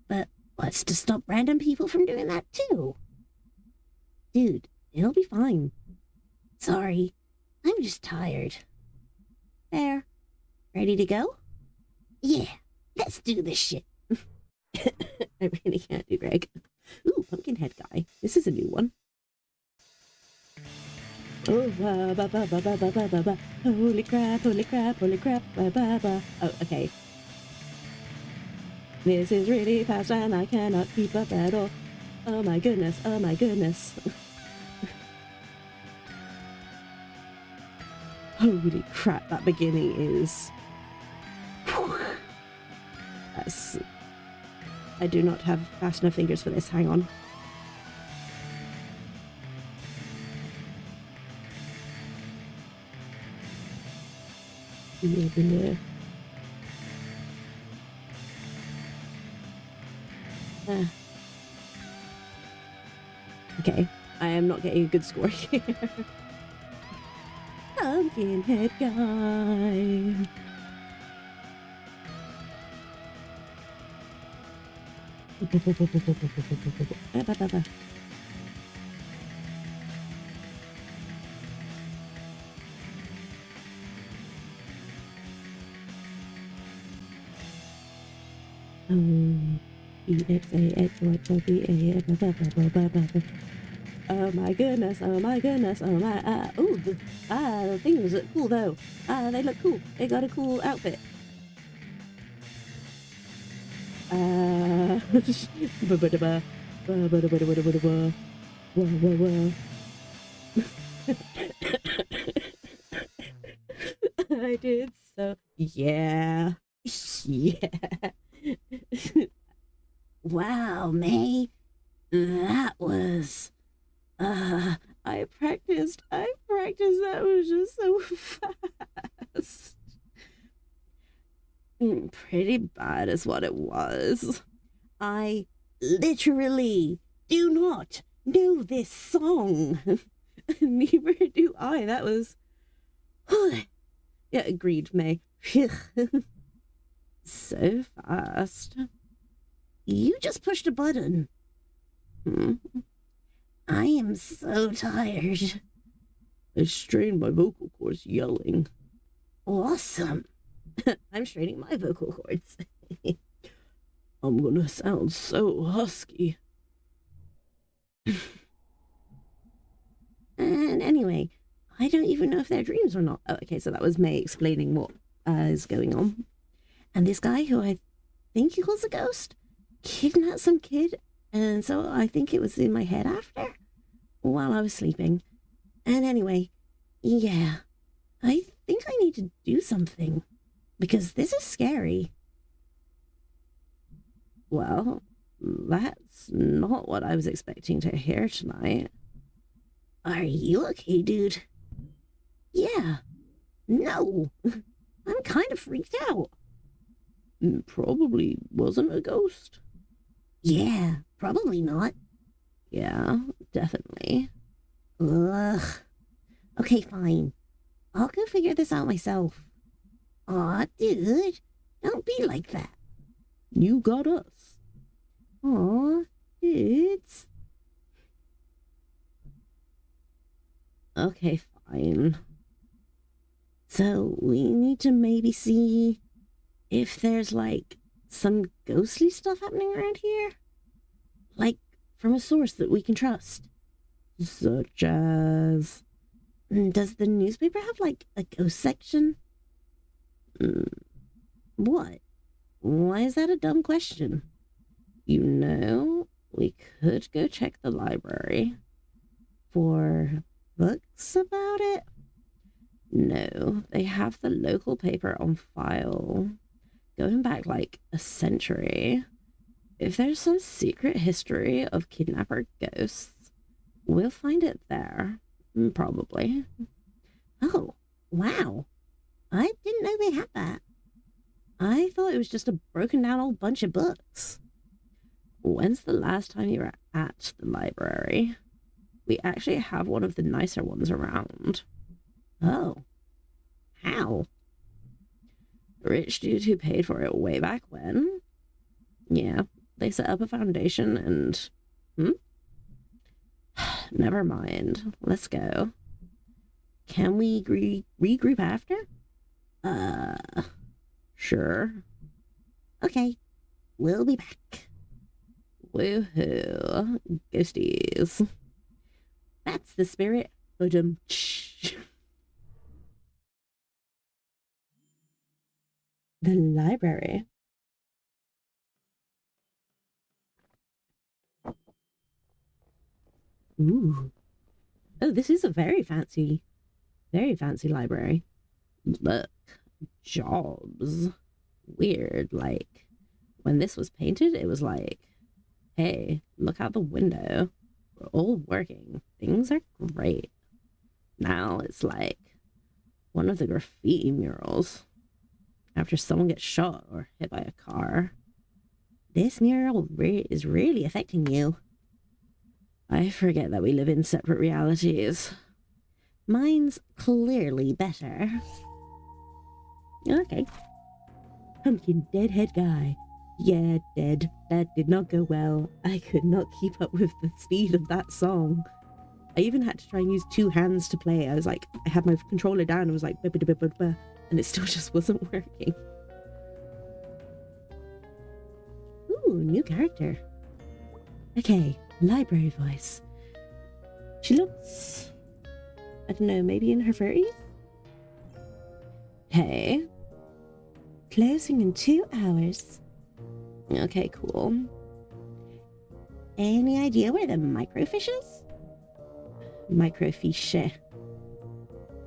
But what's to stop random people from doing that too? Dude, it'll be fine. Sorry, I'm just tired. There. Ready to go? Yeah, let's do this shit. I really can't do Greg. Ooh, Pumpkinhead guy. This is a new one. Oh, holy crap, holy crap, holy crap, Oh, okay. This is really fast and I cannot keep up at all. Oh my goodness, oh my goodness. Holy crap, that beginning is... That's... I do not have fast enough fingers for this, hang on. Okay, I am not getting a good score here. Pumpkinhead guy. Oh my goodness, oh my goodness, oh my, ooh, the things look cool though. They look cool. They got a cool outfit. Wah, wah, wah, wah, wah, wah. Wah, wah, wah. I did so. Yeah. Yeah. Wow, May. That was. I practiced. That was just so fast. Pretty bad is what it was. I literally do not know this song. Neither do I. That was. Yeah, agreed, May. So fast. You just pushed a button. I am so tired. I strained my vocal cords yelling. Awesome. I'm straining my vocal cords. I'm gonna sound so husky. And anyway, I don't even know if they're dreams or not. Oh, okay, so that was May explaining what is going on. And this guy, who I think he was a ghost, kidnapped some kid, and so I think it was in my head after, while I was sleeping. And anyway, yeah, I think I need to do something, because this is scary. Well, that's not what I was expecting to hear tonight. Are you okay, dude? Yeah. No. I'm kind of freaked out. Probably wasn't a ghost. Yeah, probably not. Yeah, definitely. Ugh. Okay, fine. I'll go figure this out myself. Aw, dude. Don't be like that. You got us. Aw, dudes. Okay, fine. So we need to maybe see if there's like some ghostly stuff happening around here? Like from a source that we can trust. Such as. Does the newspaper have like a ghost section? What? Why is that a dumb question? You know, we could go check the library for books about it. No, they have the local paper on file, going back like a century. If there's some secret history of kidnapper ghosts, we'll find it there. Probably. Oh, wow. I didn't know they had that. I thought it was just a broken down old bunch of books. When's the last time you were at the library? We actually have one of the nicer ones around. Oh. How? Rich dude who paid for it way back when? Yeah, they set up a foundation and... Never mind. Let's go. Can we regroup after? Sure. Okay. We'll be back. Woohoo. Ghosties. That's the spirit. The library. Ooh. Oh, this is a very fancy library. Look. Jobs. Weird. Like, when this was painted, it was like, hey, look out the window. We're all working. Things are great. Now it's like one of the graffiti murals. After someone gets shot or hit by a car. This mural is really affecting you. I forget that we live in separate realities. Mine's clearly better. Okay. Pumpkin deadhead guy. Yeah, dead. That did not go well. I could not keep up with the speed of that song. I even had to try and use two hands to play. I was like, I had my controller down and was like, and it still just wasn't working. Ooh, new character. Okay, library voice. She looks, I don't know, maybe in her 30s? Okay. Closing in 2 hours. Okay, cool. Any idea where the microfish is? Microfiche.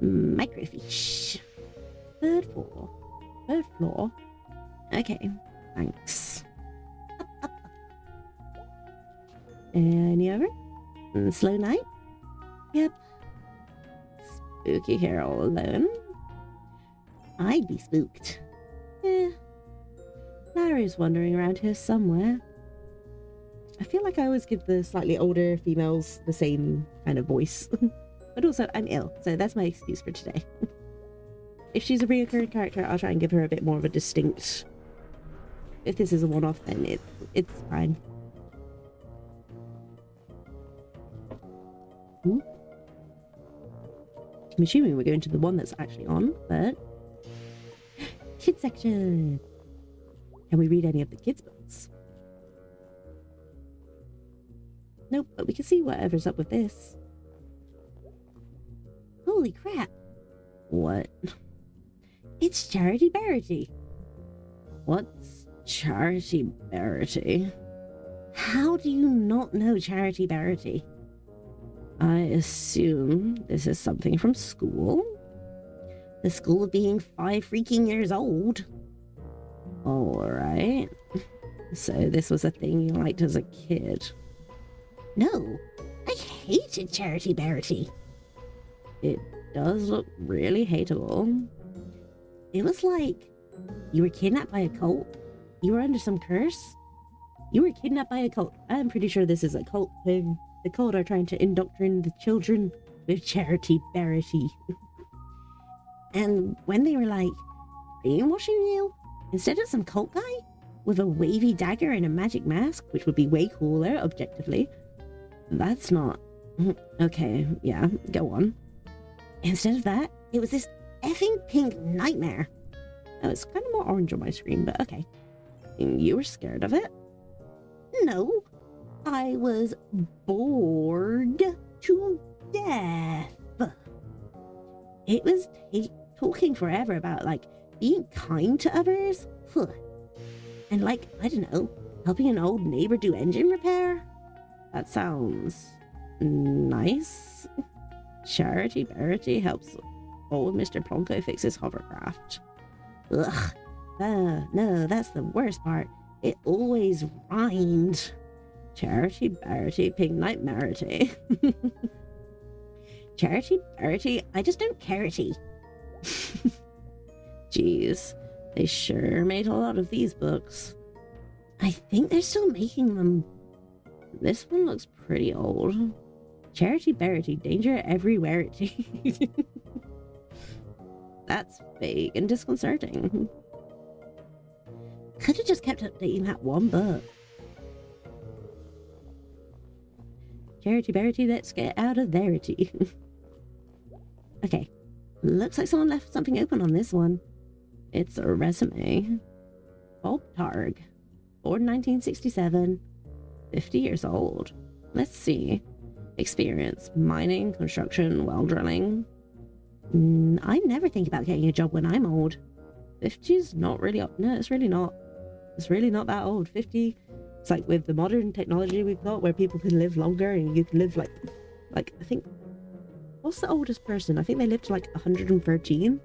Microfiche. Third floor. Third floor. Okay, thanks. Up. Any over? Slow night? Yep. Spooky here all alone. I'd be spooked. Larry's wandering around here somewhere. I feel like I always give the slightly older females the same kind of voice. But also, I'm ill, so that's my excuse for today. If she's a recurring character, I'll try and give her a bit more of a distinct... If this is a one-off, then it's fine. Ooh. I'm assuming we're going to the one that's actually on, but... Kids section! Can we read any of the kids' books? Nope, but we can see whatever's up with this. Holy crap! What? It's Charity Barity! What's Charity Barity? How do you not know Charity Barity? I assume this is something from school? The school of being 5 freaking years old? Alright. So this was a thing you liked as a kid. No, I hated Charity Barity. It does look really hateable. It was like you were kidnapped by a cult. You were under some curse. You were kidnapped by a cult. I'm pretty sure this is a cult thing. The cult are trying to indoctrinate the children with Charity Barity. And when they were like brainwashing you, instead of some cult guy with a wavy dagger and a magic mask, which would be way cooler objectively, that's not... Okay, yeah, go on. Instead of that, it was this effing pink nightmare. Oh, it's kind of more orange on my screen, but okay. You were scared of it? No, I was bored to death. It was talking forever about, like, being kind to others. And, like, I don't know, helping an old neighbor do engine repair? That sounds nice. Charity Barity helps old Mr. Plonko fix his hovercraft. Ugh. No, that's the worst part. It always rhymed. Charity Barity, Pig Night Marity. Charity Barity, I just don't carity. Jeez, they sure made a lot of these books. I think they're still making them. This one looks pretty old. Charity Barity, danger everywhere. That's vague and disconcerting. Could have just kept updating that one book. Charity Barity, let's get out of therity. Okay, looks like someone left something open on this one. It's a resume. Bob Targ, born 1967, 50 years old. Let's see. Experience, mining, construction, well drilling. I never think about getting a job when I'm old. 50's not really... No, it's really not. It's really not that old. 50, it's like with the modern technology we've got where people can live longer and you can live like I think... What's the oldest person? I think they lived to like 113.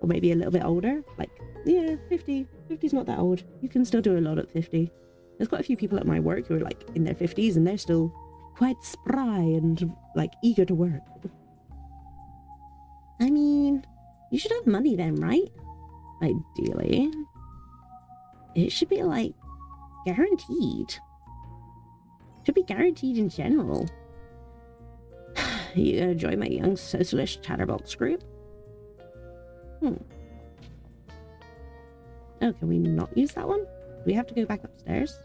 Or maybe a little bit older. Like, yeah, 50. 50's not that old. You can still do a lot at 50. There's quite a few people at my work who are like in their 50s and they're still quite spry and like eager to work. I mean, you should have money then, right? Ideally. It should be like guaranteed. Should be guaranteed in general. You gonna join my young socialist chatterbox group? Oh, can we not use that one? Do we have to go back upstairs?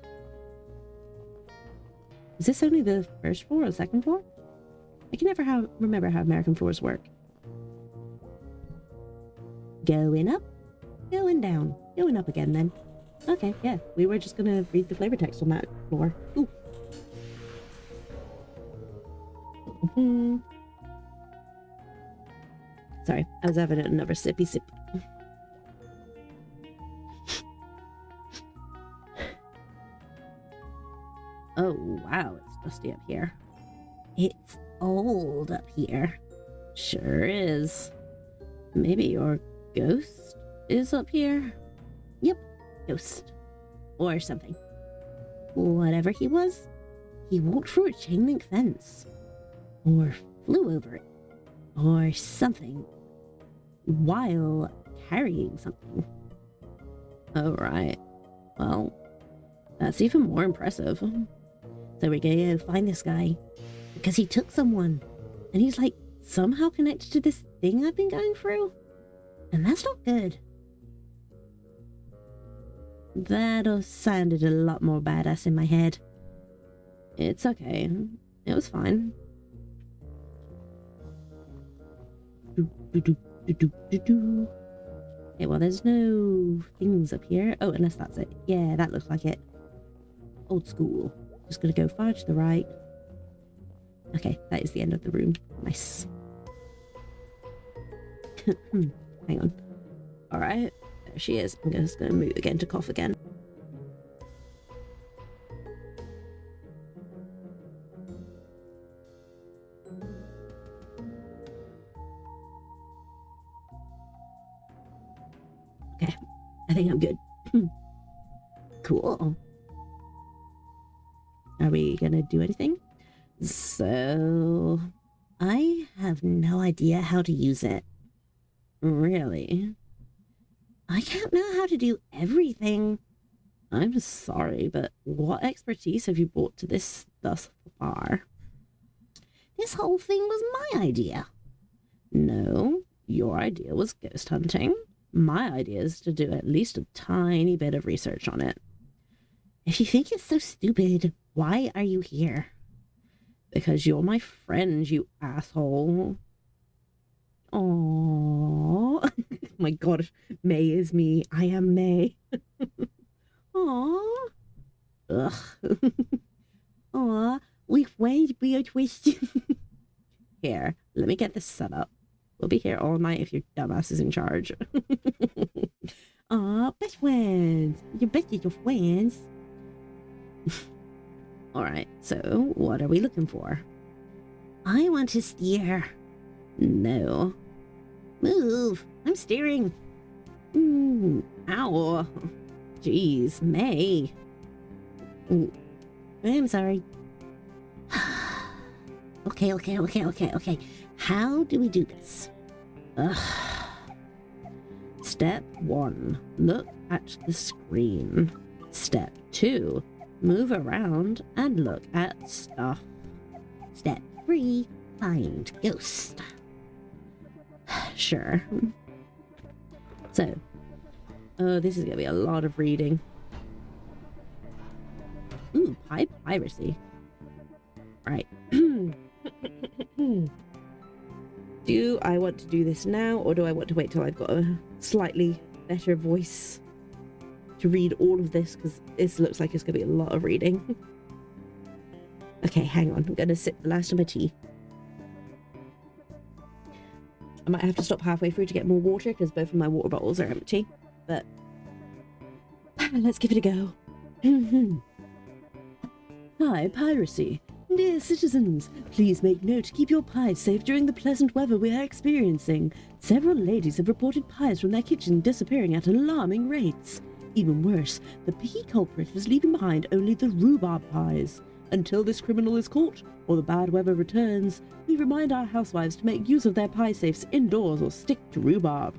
Is this only the first floor or the second floor? I can never remember how American floors work. Going up, going down, going up again then. Okay, yeah, we were just gonna read the flavor text on that floor. Ooh. Sorry, I was having another sippy sip. Oh, wow, it's dusty up here. It's old up here. Sure is. Maybe your ghost is up here? Yep, ghost. Or something. Whatever he was, he walked through a chain link fence. Or flew over it. Or something. While carrying something. Oh, right. Well, that's even more impressive. So we're gonna go find this guy. Because he took someone. And he's like somehow connected to this thing I've been going through. And that's not good. That sounded a lot more badass in my head. It's okay. It was fine. Okay, well, there's no things up here. Oh, unless that's it. Yeah, that looks like it. Old school. Just gonna go far to the right. Okay, that is the end of the room. Nice. Hang on. Alright, there she is. I'm just gonna move again to cough again. Okay, I think I'm good. Cool. Are we gonna do anything? So, I have no idea how to use it. really? I can't know how to do everything. I'm sorry, but what expertise have you brought to this thus far? This whole thing was my idea. No, your idea was ghost hunting. My idea is to do at least a tiny bit of research on it. If you think it's so stupid, why are you here? Because you're my friend, you asshole. Aww. My god, May is me. I am May. Aww. Ugh. Aww. We've waited for your twist. Here, let me get this set up. We'll be here all night if your dumbass is in charge. Aw, best friends. Your bestest of friends. Alright, so what are we looking for? I want to steer. No. Move. I'm steering. Ow. Jeez, May. I'm sorry. Okay. How do we do this? Step 1. Look at the screen. Step 2. Move around and look at stuff. Step 3. Find ghost. Sure. So, this is going to be a lot of reading. Ooh, piracy. Right. Do I want to do this now, or do I want to wait till I've got a slightly better voice to read all of this? Because this looks like it's going to be a lot of reading. Okay, hang on. I'm going to sip the last of my tea. I might have to stop halfway through to get more water because both of my water bottles are empty. But let's give it a go. Hi, piracy. Dear citizens, please make note to keep your pies safe during the pleasant weather we are experiencing. Several ladies have reported pies from their kitchen disappearing at alarming rates. Even worse, the picky culprit was leaving behind only the rhubarb pies. Until this criminal is caught, or the bad weather returns, we remind our housewives to make use of their pie safes indoors or stick to rhubarb.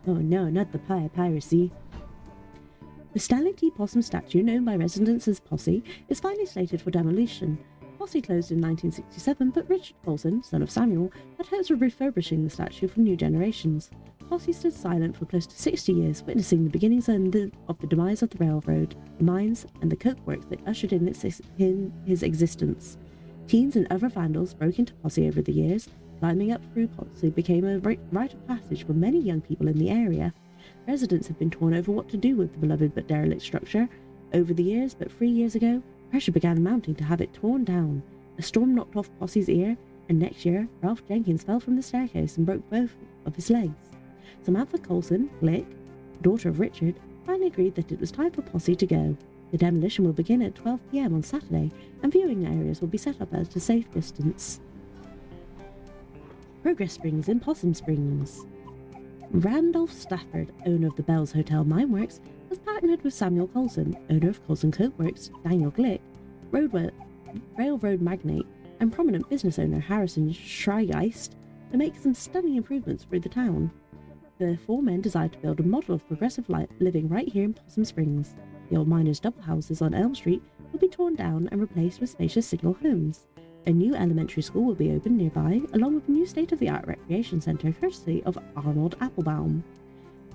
Oh no, not the piracy. The Stanley T. Possum statue, known by residents as Posse, is finally slated for demolition. Posse closed in 1967, but Richard Colson, son of Samuel, had hopes of refurbishing the statue for new generations. Posse stood silent for close to 60 years, witnessing the beginnings of the demise of the railroad, the mines, and the coke works that ushered in his existence. Teens and other vandals broke into Posse over the years. Climbing up through Posse became a rite of passage for many young people in the area. Residents have been torn over what to do with the beloved but derelict structure over the years, but 3 years ago, pressure began mounting to have it torn down. A storm knocked off Posse's ear, and next year, Ralph Jenkins fell from the staircase and broke both of his legs. Samantha Colson, Glick, daughter of Richard, finally agreed that it was time for Posse to go. The demolition will begin at 12 p.m. on Saturday, and viewing areas will be set up at a safe distance. Progress Springs in Possum Springs. Randolph Stafford, owner of the Bells Hotel Mineworks, has partnered with Samuel Coulson, owner of Coulson Coatworks, Daniel Glick, railroad magnate, and prominent business owner Harrison Schreigeist, to make some stunning improvements through the town. The four men desire to build a model of progressive living right here in Possum Springs. The old miners' double houses on Elm Street will be torn down and replaced with spacious single homes. A new elementary school will be opened nearby, along with a new state-of-the-art recreation centre courtesy of Arnold Applebaum.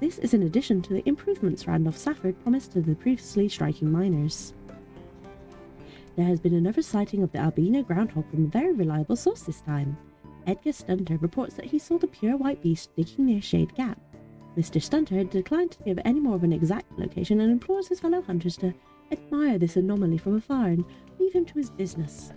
This is in addition to the improvements Randolph Stafford promised to the previously striking miners. There has been another sighting of the albino groundhog from a very reliable source this time. Edgar Stunter reports that he saw the pure white beast digging near Shade Gap. Mr. Stunter declined to give any more of an exact location and implores his fellow hunters to admire this anomaly from afar and leave him to his business.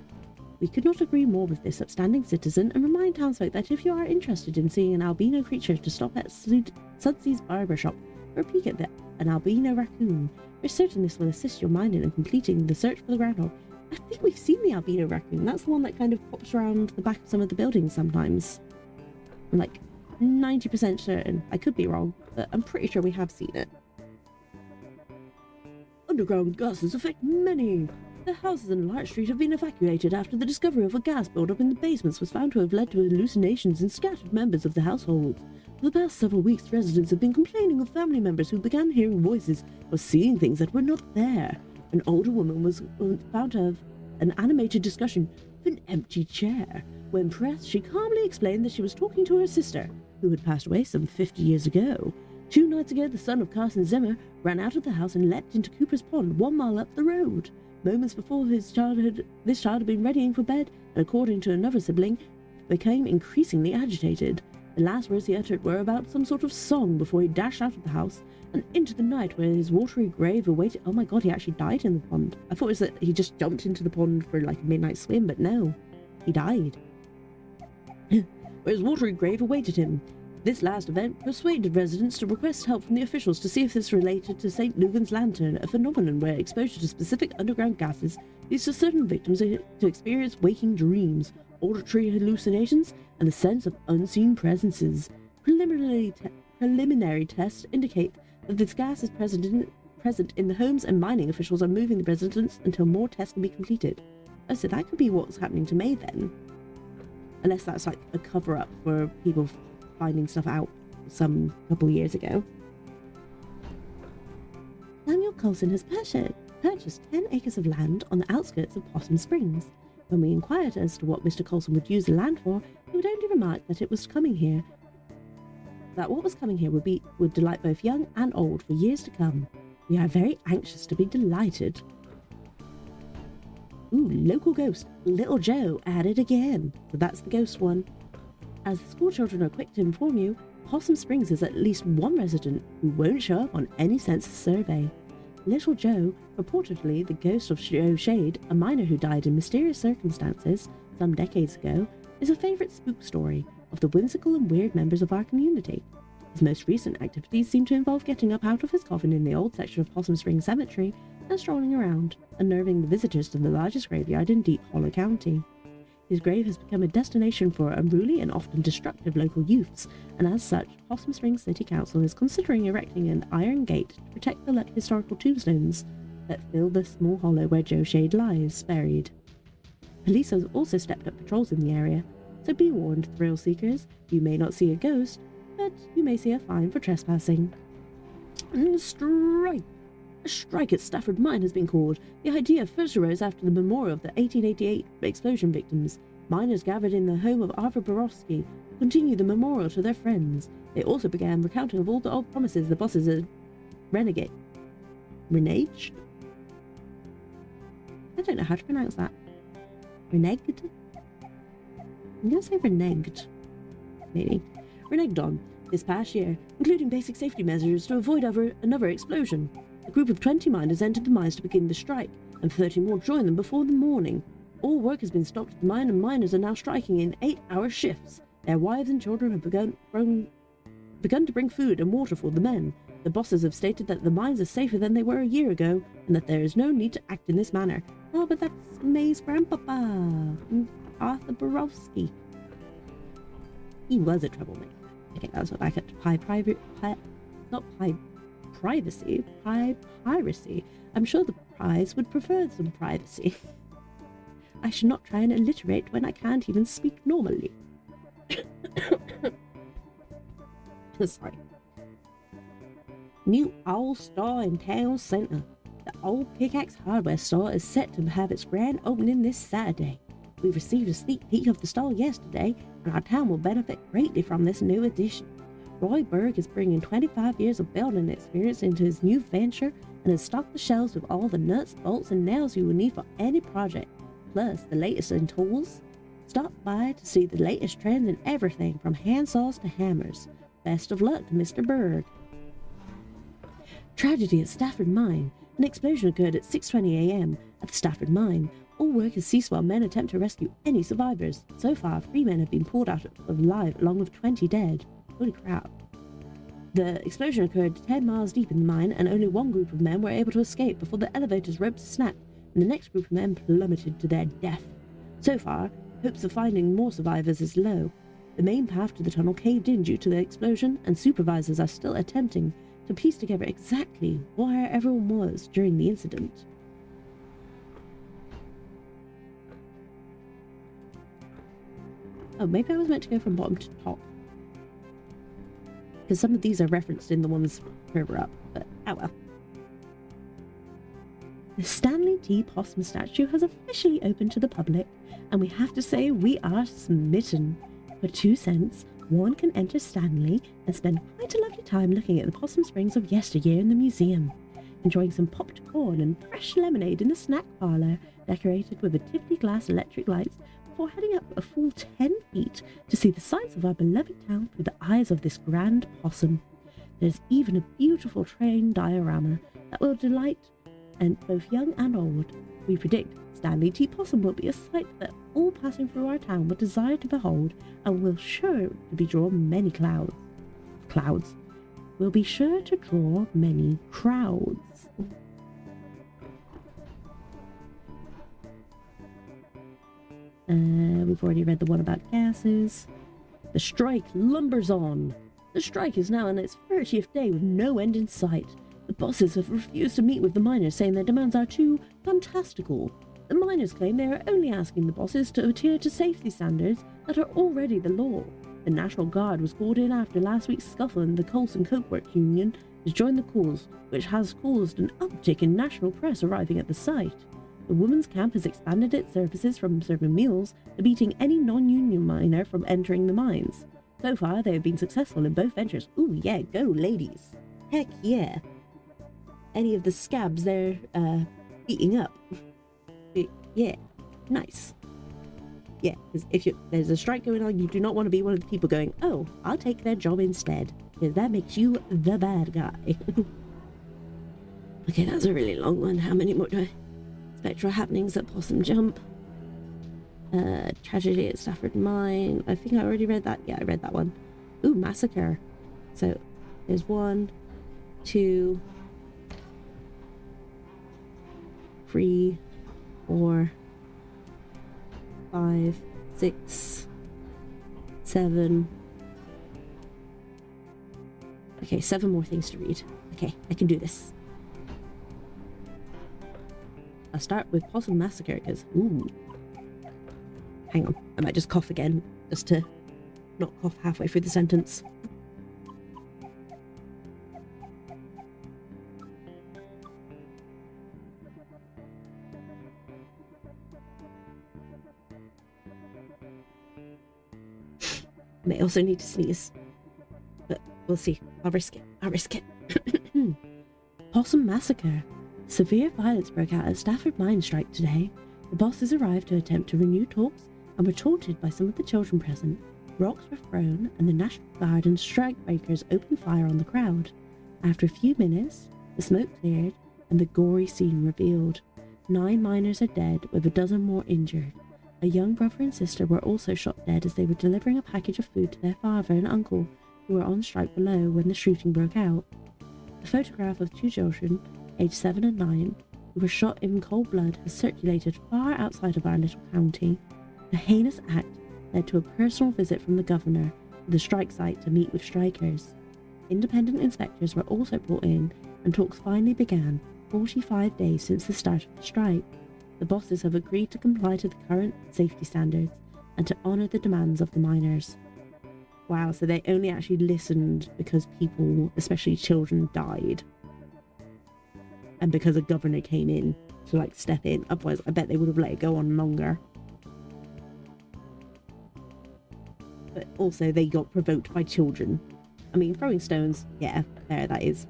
We could not agree more with this upstanding citizen and remind townsfolk that if you are interested in seeing an albino creature, to stop at Sudsy's barber shop for a peek at an albino raccoon. We're certain this will assist your mind in completing the search for the groundhog. I think we've seen the albino raccoon. That's the one that kind of pops around the back of some of the buildings sometimes. I'm like 90% certain. I could be wrong, but I'm pretty sure we have seen it. Underground gases affect many. The houses in Larch Street have been evacuated after the discovery of a gas buildup in the basements was found to have led to hallucinations in scattered members of the household. For the past several weeks, residents have been complaining of family members who began hearing voices or seeing things that were not there. An older woman was found to have an animated discussion with an empty chair. When pressed, she calmly explained that she was talking to her sister, who had passed away some 50 years ago. 2 nights ago, the son of Carson Zimmer ran out of the house and leapt into Cooper's Pond 1 mile up the road. Moments before this child had been readying for bed, and according to another sibling, became increasingly agitated. The last words he uttered were about some sort of song before he dashed out of the house and into the night where his watery grave awaited. Oh my god, he actually died in the pond. I thought it was that he just jumped into the pond for like a midnight swim, but no, he died. Where his watery grave awaited him. This last event persuaded residents to request help from the officials to see if this related to St. Lugan's lantern, a phenomenon where exposure to specific underground gases leads to certain victims to experience waking dreams, auditory hallucinations, and the sense of unseen presences. Preliminary tests indicate that this gas is present in the homes, and mining officials are moving the residents until more tests can be completed. Oh, so that could be what's happening to May then. Unless that's like a cover-up for people finding stuff out some couple years ago. Samuel Coulson has purchased 10 acres of land on the outskirts of Possum Springs. When we inquired as to what Mr. Coulson would use the land for, he would only remark that what was coming here would delight both young and old for years to come. We are very anxious to be delighted. Ooh, local ghost, Little Joe added again. So that's the ghost one. As the school children are quick to inform you, Possum Springs has at least one resident who won't show up on any census survey. Little Joe, reportedly the ghost of Joe Shade, a miner who died in mysterious circumstances some decades ago, is a favourite spook story of the whimsical and weird members of our community. His most recent activities seem to involve getting up out of his coffin in the old section of Possum Springs Cemetery and strolling around, unnerving the visitors to the largest graveyard in Deep Hollow County. His grave has become a destination for unruly and often destructive local youths, and as such, Possum Springs City Council is considering erecting an iron gate to protect the historical tombstones that fill the small hollow where Joe Shade lies buried. Police have also stepped up patrols in the area, so be warned, thrill seekers, you may not see a ghost, but you may see a fine for trespassing. Strike! A strike at Stafford Mine has been called. The idea first arose after the memorial of the 1888 explosion victims. Miners gathered in the home of Arthur Borowski to continue the memorial to their friends. They also began recounting of all the old promises the bosses had renegade. Reneged? I don't know how to pronounce that. Reneged? I'm going to say reneged. Maybe. Reneged on this past year, including basic safety measures to avoid another explosion. A group of 20 miners entered the mines to begin the strike, and 30 more joined them before the morning. All work has been stopped at the mine, and miners are now striking in 8-hour shifts. Their wives and children have begun to bring food and water for the men. The bosses have stated that the mines are safer than they were a year ago, and that there is no need to act in this manner. Oh, but that's May's grandpapa, Arthur Borowski. He was a troublemaker. Okay, that's what I got. Piracy. I'm sure the prize would prefer some privacy. I should not try and alliterate when I can't even speak normally. Sorry. New Owl Store in town centre. The Old Pickaxe Hardware Store is set to have its grand opening this Saturday. We received a sneak peek of the store yesterday, and our town will benefit greatly from this new addition. Roy Berg is bringing 25 years of building experience into his new venture and has stocked the shelves with all the nuts, bolts, and nails you will need for any project, plus the latest in tools. Stop by to see the latest trends in everything from handsaws to hammers. Best of luck to Mr. Berg. Tragedy at Stafford Mine. An explosion occurred at 6:20 a.m. at the Stafford Mine. All work has ceased while men attempt to rescue any survivors. So far, 3 men have been pulled out alive, along with 20 dead. Holy crap. The explosion occurred 10 miles deep in the mine, and only one group of men were able to escape before the elevator's ropes snapped, and the next group of men plummeted to their death. So far, hopes of finding more survivors is low. The main path to the tunnel caved in due to the explosion, and supervisors are still attempting to piece together exactly where everyone was during the incident. Oh, maybe I was meant to go from bottom to top, because some of these are referenced in the ones further up, but oh well. The Stanley T. Possum statue has officially opened to the public, and we have to say we are smitten. For 2 cents, one can enter Stanley and spend quite a lovely time looking at the possum springs of yesteryear in the museum, enjoying some popped corn and fresh lemonade in the snack parlour, decorated with a Tiffany glass electric lights, before heading up a full 10 feet to see the sights of our beloved town through the eyes of this grand possum. There's even a beautiful train diorama that will delight both young and old. We predict Stanley T. Possum will be a sight that all passing through our town will desire to behold, and will sure to be draw many clouds. Will be sure to draw many crowds. We've already read the one about gases. The strike lumbers on. The strike is now in its 30th day with no end in sight. The bosses have refused to meet with the miners, saying their demands are too fantastical. The miners claim they are only asking the bosses to adhere to safety standards that are already the law. The National Guard was called in after last week's scuffle, and the Coalson Cokeworks Union has joined the cause, which has caused an uptick in national press arriving at the site. The women's camp has expanded its services from serving meals to beating any non-union miner from entering the mines. So far, they have been successful in both ventures. Ooh, yeah, go ladies. Heck yeah. Any of the scabs they're beating up. Yeah, nice. Yeah, because if there's a strike going on, you do not want to be one of the people going, oh, I'll take their job instead, because that makes you the bad guy. Okay, that's a really long one. How many more do I... Spectral happenings at Possum Jump. Tragedy at Stafford Mine. I think I already read that. Yeah, I read that one. Ooh, massacre. So, there's 1, 2, 3, 4, 5, 6, 7. Okay, 7 more things to read. Okay, I can do this. I'll start with Possum Massacre, because, ooh. Hang on, I might just cough again, just to not cough halfway through the sentence. May also need to sneeze, but we'll see. I'll risk it. Possum Massacre. Severe violence broke out at Stafford Mine strike today. The bosses arrived to attempt to renew talks and were taunted by some of the children present. Rocks were thrown, and the National Guard and strikebreakers opened fire on the crowd. After a few minutes, the smoke cleared and the gory scene revealed. 9 miners are dead, with a dozen more injured. A young brother and sister were also shot dead as they were delivering a package of food to their father and uncle, who were on strike below when the shooting broke out. The photograph of two children, aged 7 and 9, who were shot in cold blood has circulated far outside of our little county. The heinous act led to a personal visit from the governor to the strike site to meet with strikers. Independent inspectors were also brought in, and talks finally began 45 days since the start of the strike. The bosses have agreed to comply to the current safety standards and to honour the demands of the miners. Wow, so they only actually listened because people, especially children, died. And because a governor came in to like step in. Otherwise, I bet they would have let it go on longer. But also they got provoked by children. I mean, throwing stones, yeah, there, that is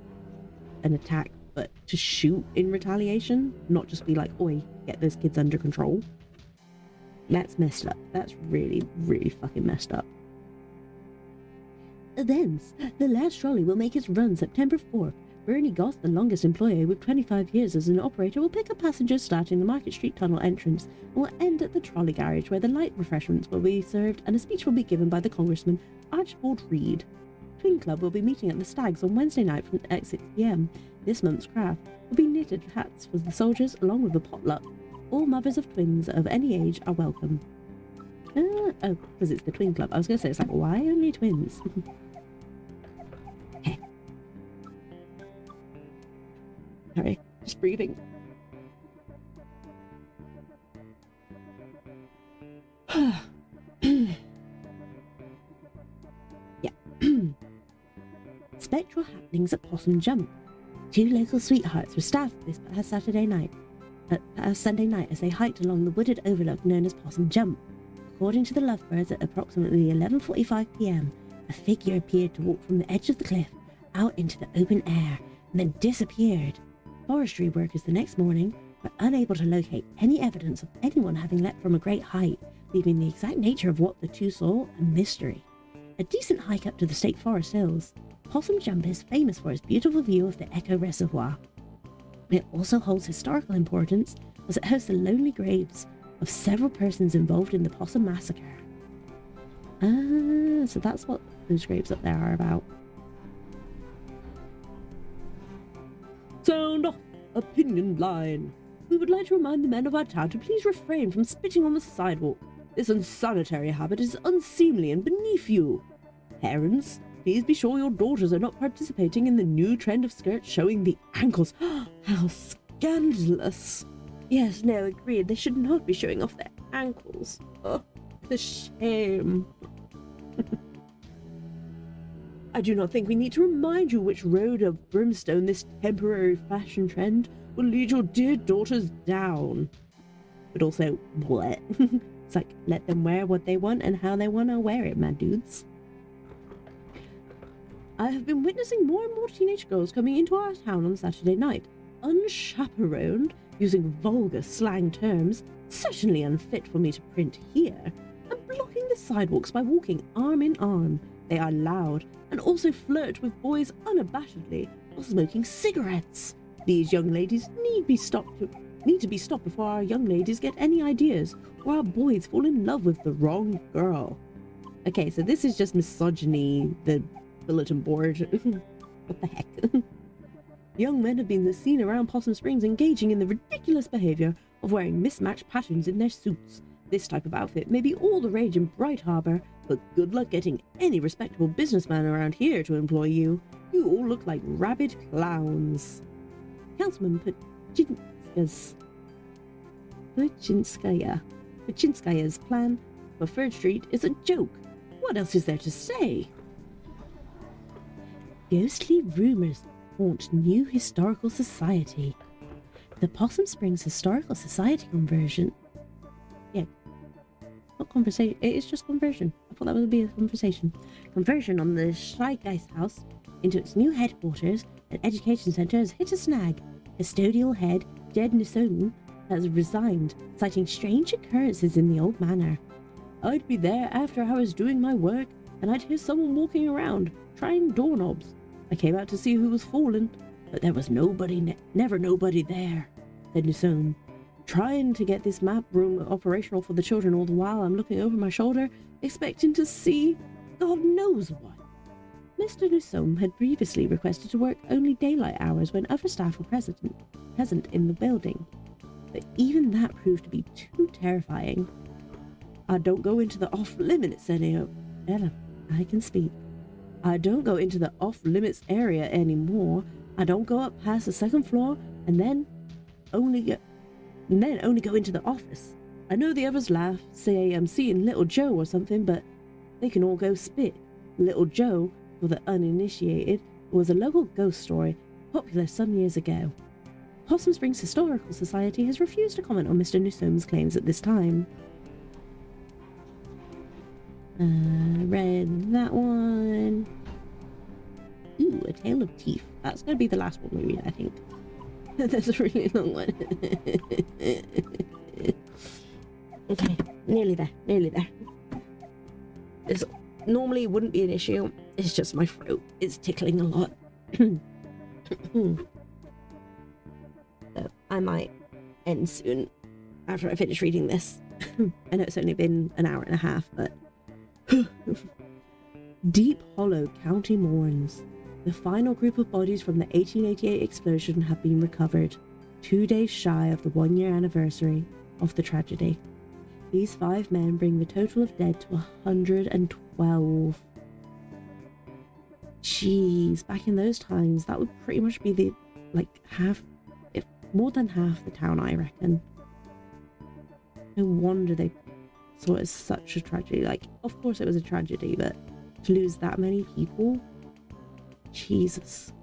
an attack. But to shoot in retaliation, not just be like, oi, get those kids under control. That's messed up. That's really, really fucking messed up. Thence, the last trolley will make its run September 4th. Bernie Goss, the longest employee with 25 years as an operator, will pick up passengers starting the Market Street Tunnel entrance and will end at the trolley garage where the light refreshments will be served and a speech will be given by the Congressman Archibald Reed. Twin Club will be meeting at the Stags on Wednesday night at 6 p.m. This month's craft will be knitted hats for the soldiers along with a potluck. All mothers of twins of any age are welcome. Oh, because it's the Twin Club. I was going to say, it's like, why only twins? Okay. Sorry, just breathing. Yeah. Spectral happenings at Possum Jump. Two local sweethearts were stabbed this past Sunday night as they hiked along the wooded overlook known as Possum Jump. According to the Lovebirds, at approximately 11:45 p.m, a figure appeared to walk from the edge of the cliff out into the open air and then disappeared. Forestry workers the next morning were unable to locate any evidence of anyone having leapt from a great height, leaving the exact nature of what the two saw a mystery. A decent hike up to the state forest hills, Possum Jump is famous for its beautiful view of the Echo Reservoir. It also holds historical importance as it hosts the lonely graves of several persons involved in the Possum Massacre. So that's what those graves up there are about. Sound off! Opinion line! We would like to remind the men of our town to please refrain from spitting on the sidewalk. This unsanitary habit is unseemly and beneath you. Parents, please be sure your daughters are not participating in the new trend of skirts showing the ankles. How scandalous! Yes, no, agreed. They should not be showing off their ankles. Oh, the shame. I do not think we need to remind you which road of brimstone this temporary fashion trend will lead your dear daughters down. But also, what? It's like, let them wear what they want and how they want to wear it, my dudes. I have been witnessing more and more teenage girls coming into our town on Saturday night, unchaperoned, using vulgar slang terms, certainly unfit for me to print here, and blocking the sidewalks by walking arm in arm. They are loud and also flirt with boys unabashedly while smoking cigarettes. These young ladies need to be stopped before our young ladies get any ideas or our boys fall in love with the wrong girl. Okay, so this is just misogyny, the bulletin board. What the heck? Young men have been seen around Possum Springs engaging in the ridiculous behavior of wearing mismatched patterns in their suits. This type of outfit may be all the rage in Bright Harbor, but good luck getting any respectable businessman around here to employ you. You all look like rabid clowns. Councilman Pachinskaya's plan for 3rd Street is a joke. What else is there to say? Ghostly rumors haunt New Historical Society. The Possum Springs Historical Society conversion. Yeah. Not conversation. It is just conversion. I thought that would be a conversation. Conversion on the Isekaied house into its new headquarters and education center has hit a snag. Custodial head Jed Nisodon has resigned, citing strange occurrences in the old manor. I'd be there after I was doing my work, and I'd hear someone walking around, trying doorknobs. I came out to see who was fallen, but there was never nobody there, said Nisodon. Trying to get this map room operational for the children all the while I'm looking over my shoulder, expecting to see God knows what. Mr. Newsom had previously requested to work only daylight hours when other staff were present in the building, but even that proved to be too terrifying. I don't go into the off-limits area. Ella, I can speak. I don't go into the off-limits area anymore. I don't go up past the second floor and then only go into the office. I know the others laugh, say I'm seeing Little Joe or something, but they can all go spit. Little Joe, for the uninitiated, was a local ghost story, popular some years ago. Possum Springs Historical Society has refused to comment on Mr. Newsom's claims at this time. Read that one. Ooh, A Tale of Teeth. That's going to be the last one we read, I think. That's a really long one. Okay, nearly there. This normally wouldn't be an issue. It's just my throat. It's tickling a lot. So I might end soon after I finish reading this. I know it's only been an hour and a half, but... Deep Hollow County mourns. The final group of bodies from the 1888 explosion have been recovered, 2 days shy of the 1-year anniversary of the tragedy. These 5 men bring the total of dead to 112. Jeez, back in those times, that would pretty much be the, more than half the town, I reckon. No wonder they saw it as such a tragedy. Of course it was a tragedy, but to lose that many people? Jesus.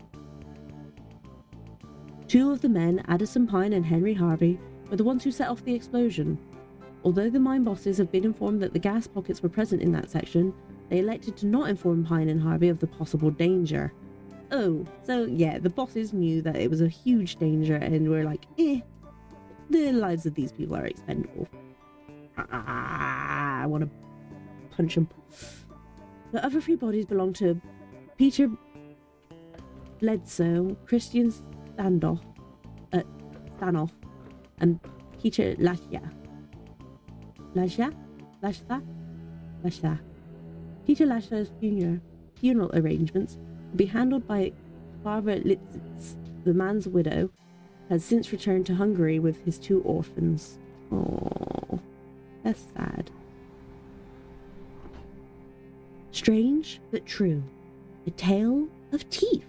2 of the men, Addison Pine and Henry Harvey, were the ones who set off the explosion. Although the mine bosses have been informed that the gas pockets were present in that section, they elected to not inform Pine and Harvey of the possible danger. Oh, so yeah, the bosses knew that it was a huge danger and were like, the lives of these people are expendable. I want to punch them. The other 3 bodies belong to Peter Bledsoe, Christian Stanoff, and Peter Lashya. Peter Lashya's funeral arrangements will be handled by Barbara Litzitz. The man's widow has since returned to Hungary with his 2 orphans. Oh, that's sad. Strange but True. A Tale of Teeth.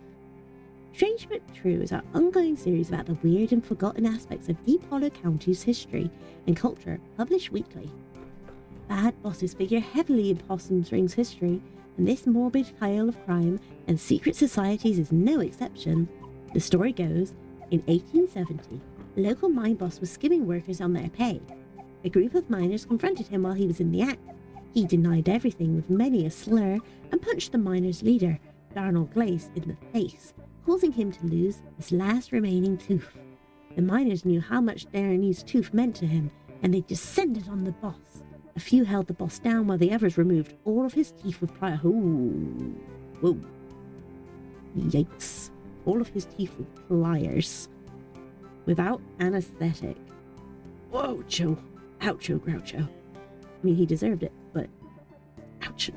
Strange but True is our ongoing series about the weird and forgotten aspects of Deep Hollow County's history and culture, published weekly. Bad bosses figure heavily in Possum Springs history, and this morbid tale of crime and secret societies is no exception. The story goes, in 1870, a local mine boss was skimming workers on their pay. A group of miners confronted him while he was in the act. He denied everything with many a slur and punched the miners' leader, Darnell Glace, in the face, causing him to lose his last remaining tooth. The miners knew how much Darnell's tooth meant to him, and they descended on the boss. A few held the boss down while the others removed all of his teeth with pliers. Whoa. Yikes. All of his teeth with pliers. Without anesthetic. Whoa, Joe. Oucho, Groucho. I mean, he deserved it, but ouch.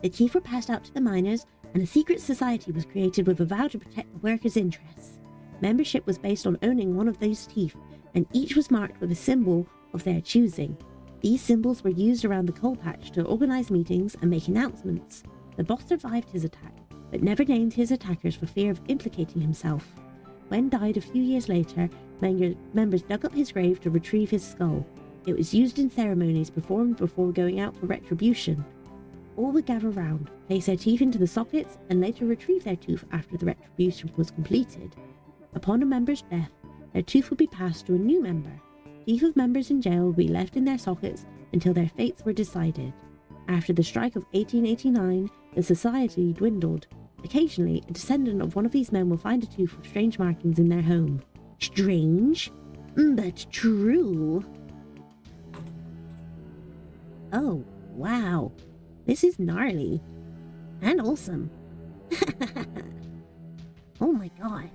The teeth were passed out to the miners, and a secret society was created with a vow to protect the workers' interests. Membership was based on owning one of those teeth, and each was marked with a symbol of their choosing. These symbols were used around the coal patch to organize meetings and make announcements. The boss survived his attack, but never named his attackers for fear of implicating himself. When died a few years later, members dug up his grave to retrieve his skull. It was used in ceremonies performed before going out for retribution. All would gather round, place their teeth into the sockets, and later retrieve their tooth after the retribution was completed. Upon a member's death, their tooth would be passed to a new member. Teeth of members in jail would be left in their sockets until their fates were decided. After the strike of 1889, the society dwindled. Occasionally, a descendant of one of these men will find a tooth with strange markings in their home. Strange, but true. Oh, wow. This is gnarly. And awesome. Oh my god.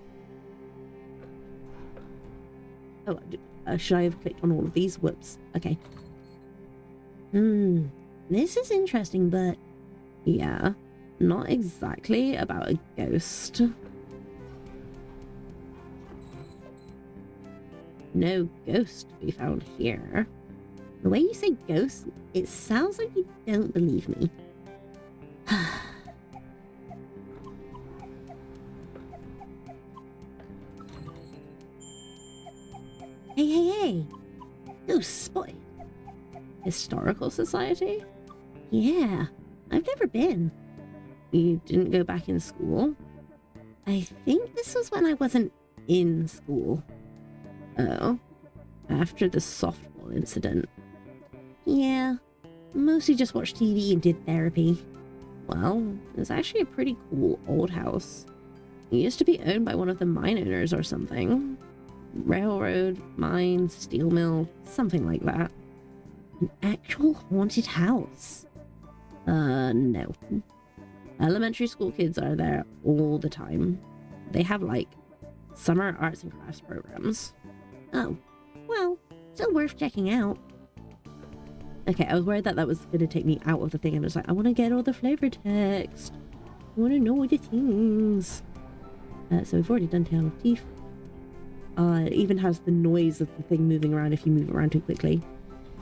Oh, should I have clicked on all of these? Whoops. Okay. This is interesting, but... yeah. not exactly about a ghost. No ghost to be found here. The way you say ghost, it sounds like you don't believe me. Hey. Ghost spotted. Historical Society? Yeah, I've never been. You didn't go back in school? I think this was when I wasn't in school. Oh, after the softball incident. Yeah, mostly just watched TV and did therapy. Well, it's actually a pretty cool old house. It used to be owned by one of the mine owners or something. Railroad, mine, steel mill, something like that. An actual haunted house? No. Elementary school kids are there all the time. They have, like, summer arts and crafts programs. Oh, well, still worth checking out. Okay, I was worried that was going to take me out of the thing. I'm just like, I want to get all the flavor text. I want to know all the things. So we've already done Tale of Teeth. It even has the noise of the thing moving around if you move around too quickly.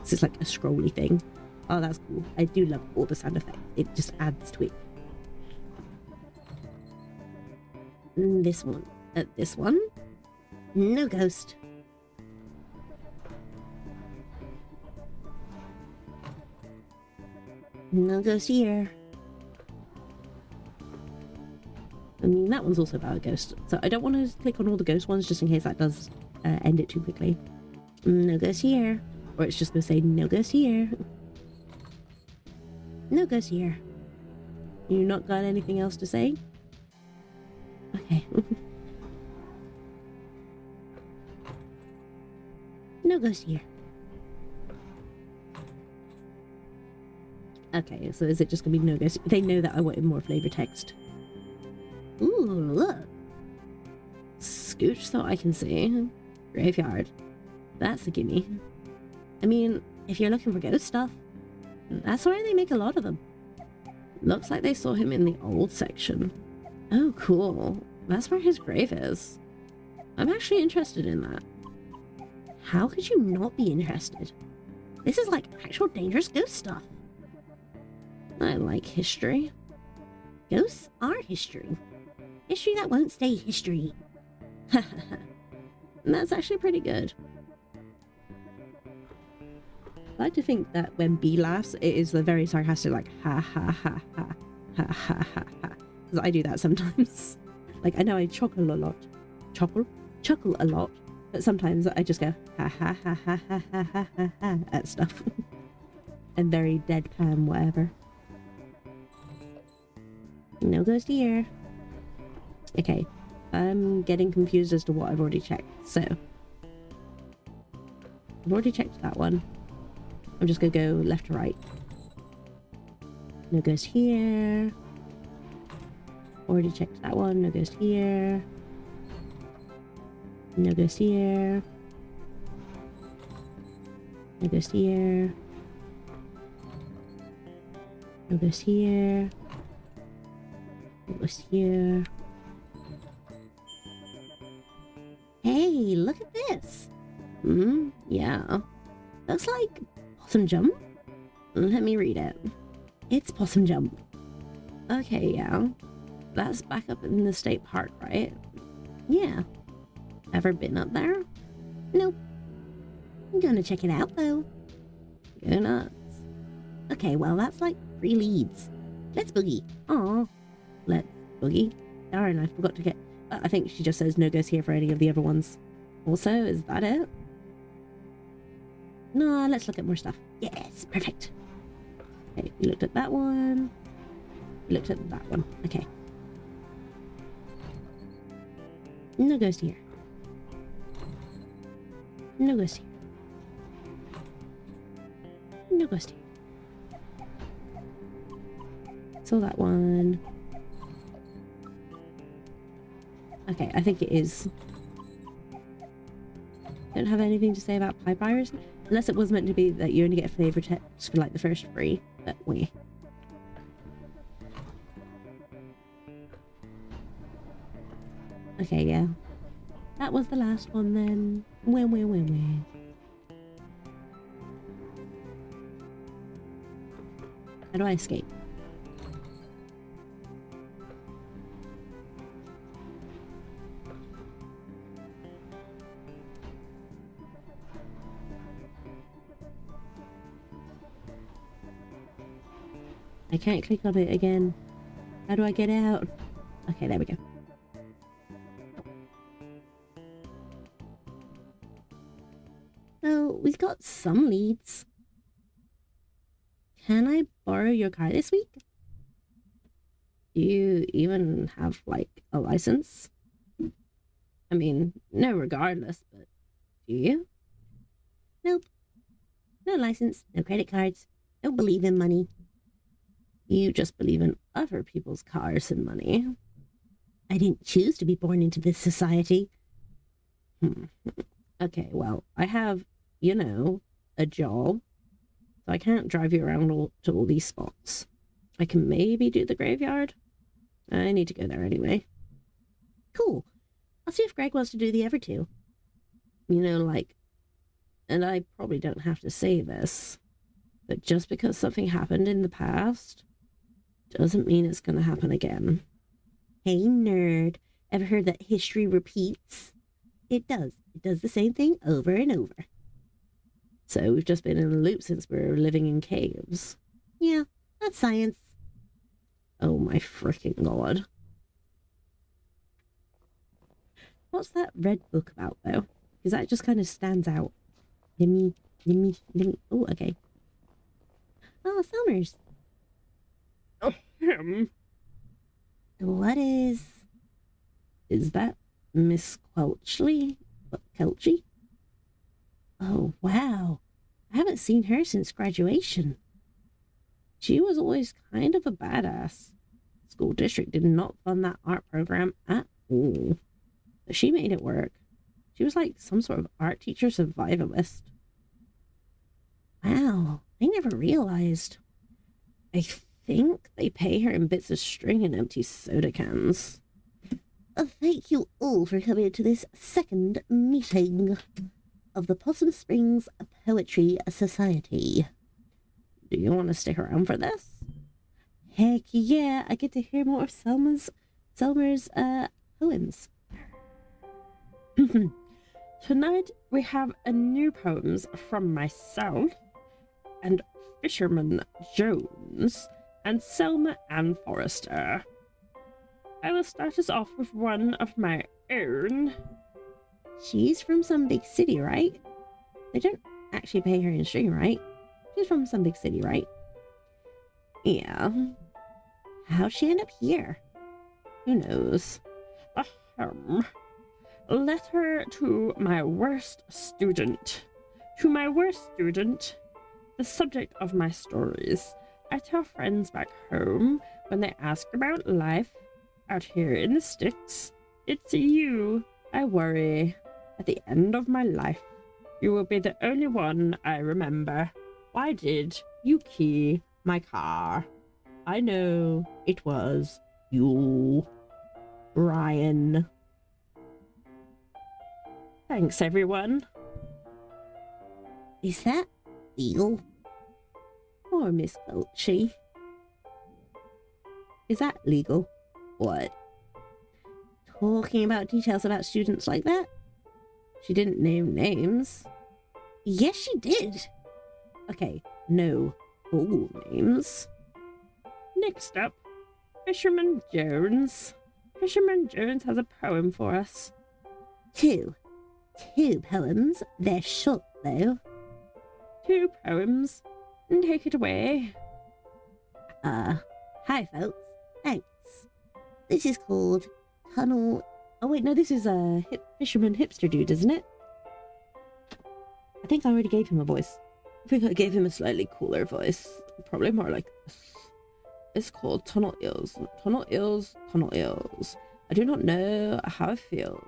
It's just like a scrolly thing. Oh, that's cool. I do love all the sound effects. It just adds to it. This one. This one? No ghost. No ghost here. I mean, that one's also about a ghost. So I don't want to click on all the ghost ones just in case that does end it too quickly. No ghost here. Or it's just going to say, no ghost here. No ghost here. You not got anything else to say? Okay. No ghost here. Okay, so is it just going to be no ghost? They know that I wanted more flavor text. Ooh, look. Scooch so I can see. Graveyard. That's a gimme. I mean, if you're looking for ghost stuff, that's where they make a lot of them. Looks like they saw him in the old section. Oh, cool. That's where his grave is. I'm actually interested in that. How could you not be interested? This is like actual dangerous ghost stuff. I like history. Ghosts are history. History that won't stay history. And that's actually pretty good. I like to think that when B laughs, it is the very sarcastic, like, ha ha ha ha, ha ha ha ha. Because I do that sometimes. Like, I know I chuckle a lot. Chuckle a lot. But sometimes I just go, ha ha ha ha ha ha ha ha ha at stuff. And very deadpan, whatever. No ghost here. Okay, I'm getting confused as to what I've already checked. So, I've already checked that one. I'm just gonna go left to right. No ghost here. Already checked that one. No ghost here. No ghost here. No ghost here. No ghost here. No ghost here. Hey, look at this. Yeah. Looks like Possum Jump. Let me read it. It's Possum Jump. Okay, yeah. That's back up in the state park, right? Yeah. Ever been up there? Nope. I'm gonna check it out, though. Go nuts. Okay, well, that's like 3 leads. Let's boogie. Aw. Let's boogie. Darn, I forgot to get... I think she just says no goes here for any of the other ones. Also, is that it? No, let's look at more stuff. Yes, perfect. Okay, we looked at that one. We looked at that one. Okay. No ghost here. No ghost here. No ghost here. Saw that one. Okay, I think it is. Don't have anything to say about pipe iris, unless it was meant to be that you only get a flavor text for like the first 3, but we. Okay, yeah. That was the last one then. Where? How do I escape? I can't click on it again. How do I get out? Okay, there we go. So, we've got some leads. Can I borrow your car this week? Do you even have, like, a license? I mean, no regardless, but do you? Nope. No license, no credit cards. Don't believe in money. You just believe in other people's cars and money. I didn't choose to be born into this society. Okay, well, I have, you know, a job, so I can't drive you around to all these spots. I can maybe do the graveyard. I need to go there anyway. Cool. I'll see if Greg wants to do the other two. You know, like, and I probably don't have to say this, but just because something happened in the past doesn't mean it's going to happen again. Hey, nerd. Ever heard that history repeats? It does. It does the same thing over and over. So we've just been in a loop since we were living in caves. Yeah, that's science. Oh my freaking god. What's that red book about, though? Because that just kind of stands out. Let me. Oh, okay. Oh, Summers. Oh, him. What is that Miss Quelchley? Kelchy? Oh, wow. I haven't seen her since graduation. She was always kind of a badass. School district did not fund that art program at all. But she made it work. She was like some sort of art teacher survivalist. Wow, I never realized. I think they pay her in bits of string and empty soda cans. Thank you all for coming to this second meeting of the Possum Springs Poetry Society. Do you want to stick around for this? Heck yeah, I get to hear more of Selmer's poems. Tonight we have a new poems from myself and Fisherman Jones and Selma Ann Forrester. I will start us off with one of my own. She's from some big city, right? They don't actually pay her in string, right? She's from some big city, right? Yeah. How'd she end up here? Who knows? Letter to my worst student. To my worst student, the subject of my stories. I tell friends back home when they ask about life out here in the sticks. It's you I worry. At the end of my life, you will be the only one I remember. Why did you key my car? I know it was you, Ryan. Thanks, everyone. Is that legal? Or Miss Quelchy? Is that legal? What? Talking about details about students like that? She didn't name names. Yes, she did. Okay, no full names. Next up, Fisherman Jones. Fisherman Jones has a poem for us. Two poems. They're short, though. 2 poems. Take it away. Hi, folks. Thanks. This is called Tunnel... Oh, wait, no, this is a Fisherman Hipster Dude, isn't it? I think I already gave him a voice. I think I gave him a slightly cooler voice. Probably more like this. It's called Tunnel Ills. Tunnel Ills, Tunnel Ills. I do not know how it feels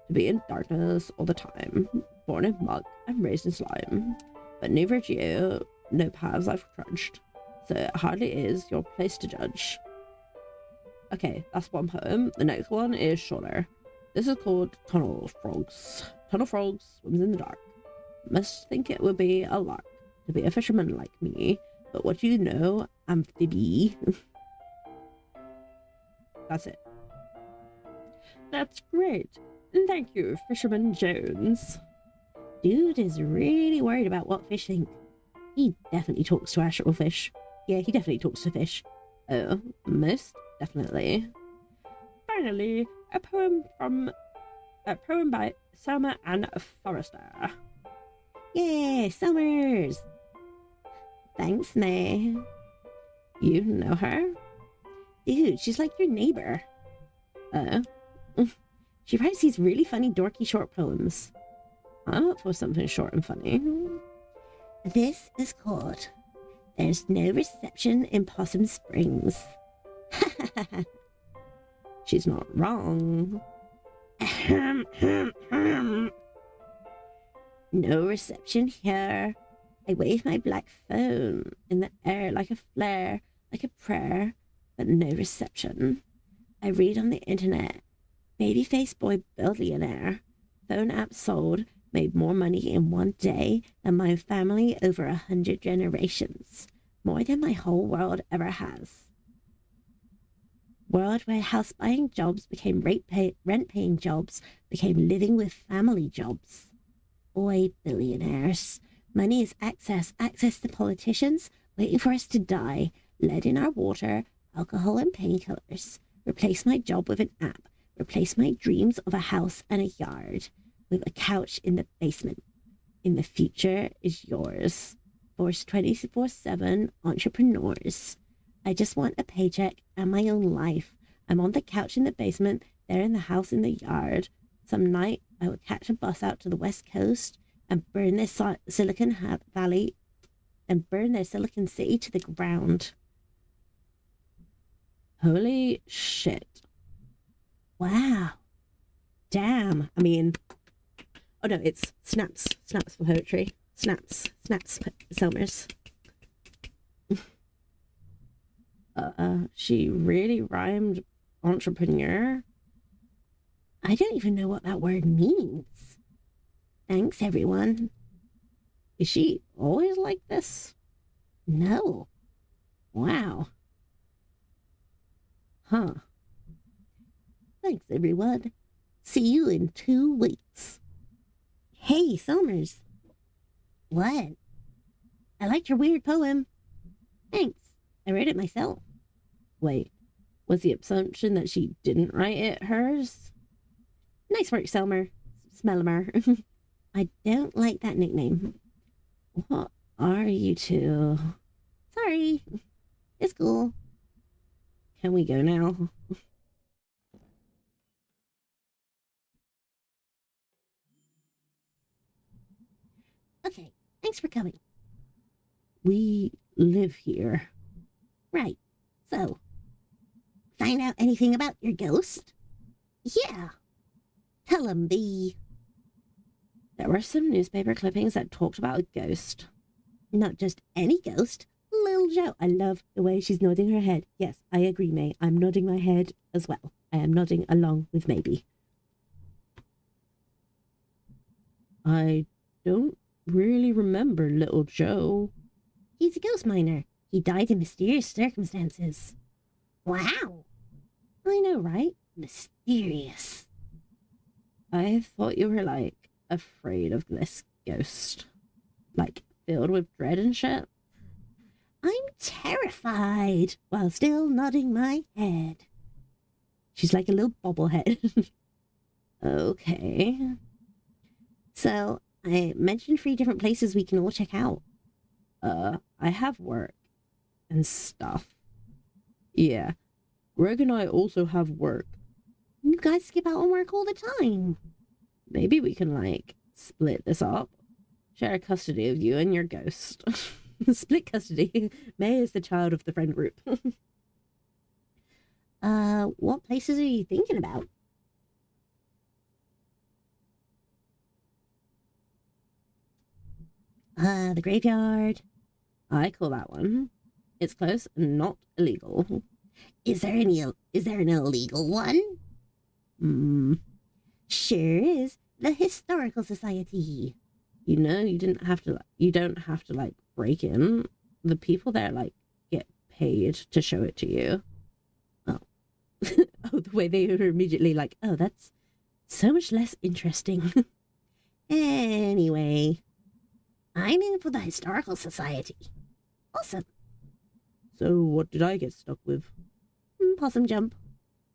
to be in darkness all the time. Born in muck and raised in slime. But neither you, no paths I've trudged. So it hardly is your place to judge. Okay, that's one poem. The next one is shorter. This is called tunnel frogs. Tunnel frogs swims in the dark. Must think it would be a lark to be a fisherman like me. But what do you know, amphibie? That's it. That's great. Thank you, Fisherman Jones. Dude is really worried about what fish think. He definitely talks to actual fish. Yeah, he definitely talks to fish. Oh, most definitely. Finally, a poem by Selma Ann Forrester. Yay, Summers! Thanks, May. You know her? Dude, she's like your neighbor. Oh. She writes these really funny, dorky short poems. I'm up for something short and funny. This is called There's No Reception in Possum Springs. She's not wrong. No reception here. I wave my black phone in the air like a flare, like a prayer, but no reception. I read on the internet. Babyface boy billionaire. Phone app sold, made more money in one day than my family over 100 generations. More than my whole world ever has. World where house buying jobs became rent paying jobs, became living with family jobs. Boy billionaires. Money is access to politicians waiting for us to die, lead in our water, alcohol and painkillers. Replace my job with an app. Replace my dreams of a house and a yard with a couch in the basement. In the future is yours. Force 24/7 entrepreneurs. I just want a paycheck and my own life. I'm on the couch in the basement, they're in the house in the yard. Some night I will catch a bus out to the West Coast and burn their Silicon Valley and burn their Silicon City to the ground. Holy shit. Wow. Damn. I mean, oh no, it's snaps for poetry. Snaps, Selmers. She really rhymed entrepreneur. I don't even know what that word means. Thanks, everyone. Is she always like this? No. Wow. Huh. Thanks, everyone. See you in 2 weeks. Hey, Summers. What? I liked your weird poem. Thanks. I wrote it myself. Wait, was the assumption that she didn't write it hers? Nice work, Selmer. Smelmer. I don't like that nickname. What are you two? Sorry. It's cool. Can we go now? Okay, thanks for coming. We live here. Right, so, find out anything about your ghost? Yeah. Tell 'em, B. There were some newspaper clippings that talked about a ghost. Not just any ghost. Little Joe. I love the way she's nodding her head. Yes, I agree, May. I'm nodding my head as well. I am nodding along with Maybe. I don't really remember Little Joe. He's a ghost miner. He died in mysterious circumstances. Wow. I know, right? Mysterious. I thought you were, like, afraid of this ghost. Like, filled with dread and shit. I'm terrified while still nodding my head. She's like a little bobblehead. Okay. So, I mentioned 3 different places we can all check out. I have work and stuff. Yeah. Greg and I also have work. You guys skip out on work all the time. Maybe we can, like, split this up. Share custody of you and your ghost. Split custody. May is the child of the friend group. What places are you thinking about? The graveyard. I call that one. It's close and not illegal. Is there an illegal one? Sure is. The Historical Society. You know, you don't have to like break in. The people there like get paid to show it to you. Oh. Oh, the way they were immediately like, oh, that's so much less interesting. Anyway, I'm in for the Historical Society. Awesome. So what did I get stuck with? Possum Jump.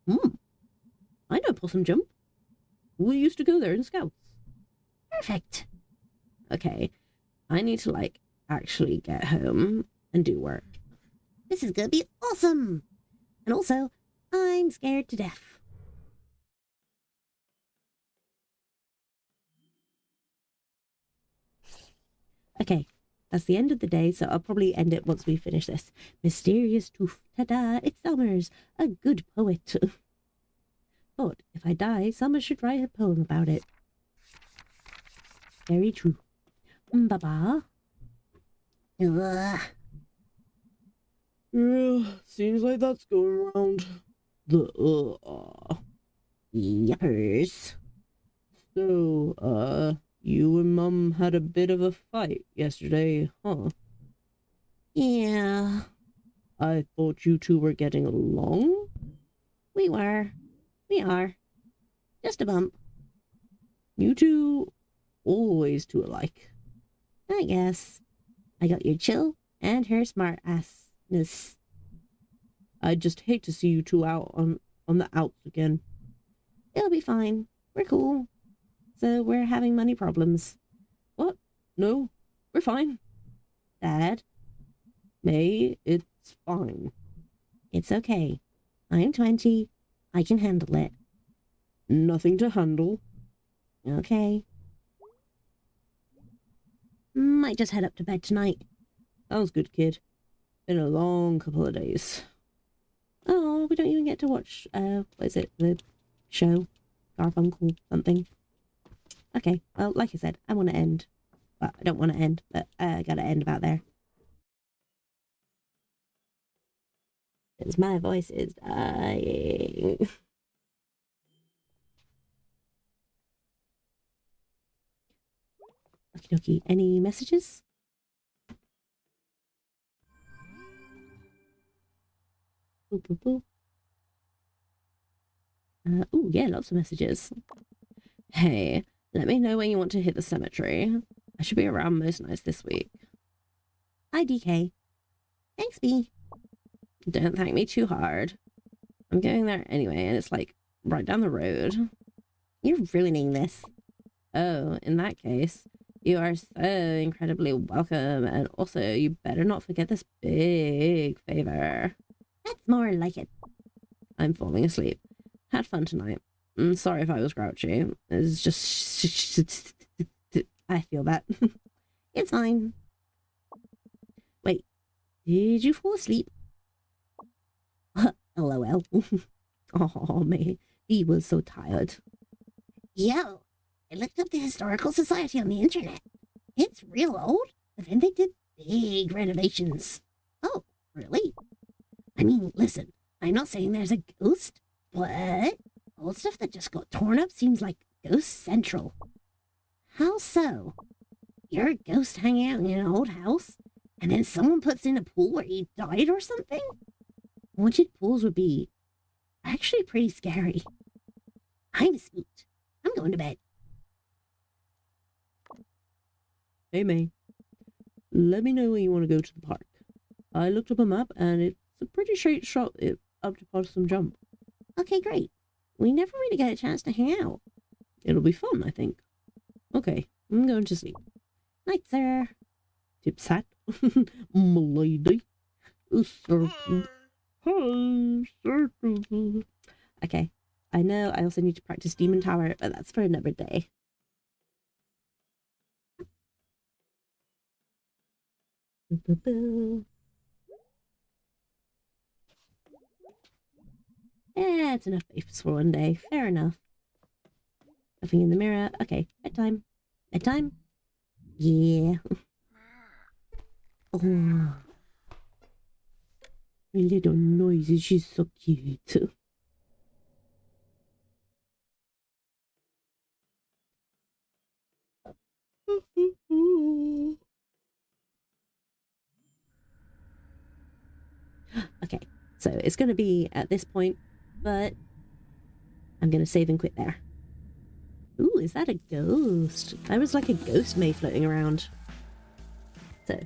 I know Possum Jump. We used to go there in Scouts. Perfect. Okay, I need to like actually get home and do work. This is gonna be awesome. And also, I'm scared to death. Okay, that's the end of the day, so I'll probably end it once we finish this. Mysterious tooth. Ta-da! It's Summers, a good poet. But if I die, Summers should write a poem about it. Very true. Baba. Seems like that's going around. Yuppers. So, you and Mum had a bit of a fight yesterday, huh? Yeah, I thought you two were getting along? we were. We are. Just a bump, You two always too alike. I guess. I got your chill and her smart assness. I'd just hate to see you two out on the outs again. It'll be fine. We're cool. So we're having money problems. What? No, we're fine. Dad, May, it's fine. it's okay. I'm 20. I can handle it. Nothing to handle. Okay. Might just head up to bed tonight. Sounds good, kid. Been a long couple of days. Oh, we don't even get to watch, what is it? The show? Garfunkel something. Okay, well, like I said, I want to end. Well, I don't want to end, but I gotta end about there. Because my voice is dying. Okie dokie. Any messages? Boop, boop, boop. Oh, yeah, lots of messages. Hey, let me know when you want to hit the cemetery. I should be around most nights this week. Hi, DK. Thanks, B. Don't thank me too hard. I'm going there anyway, and it's like right down the road. You're ruining this. Oh, in that case, you are so incredibly welcome, and also you better not forget this big favor. That's more like it. I'm falling asleep. Had fun tonight. Sorry if I was grouchy. It's just... I feel that. It's fine. Wait, did you fall asleep? LOL. Oh, man, he was so tired. Yo, I looked up the Historical Society on the internet. It's real old, but then they did big renovations. Oh, really? I mean, listen, I'm not saying there's a ghost, but old stuff that just got torn up seems like Ghost Central. How so? You're a ghost hanging out in an old house, and then someone puts in a pool where you died or something? Haunted pools would be actually pretty scary. I'm spooked. I'm going to bed. Hey, May. Let me know when you want to go to the park. I looked up a map, and it's a pretty straight shot up to Possum Jump. Okay, great. We never really get a chance to hang out. It'll be fun, I think. Okay, I'm going to sleep. Night, sir. Tips hat. M'lady. Hi, circle. Okay, I know I also need to practice Demon Tower, but that's for another day. Yeah, it's enough babes for one day. Fair enough. Nothing in the mirror. Okay, bedtime. Bedtime? Yeah. Oh. My little noisy, she's so cute. Okay, so it's going to be at this point, but I'm going to save and quit there. Ooh, is that a ghost? There was like a ghost May floating around. So,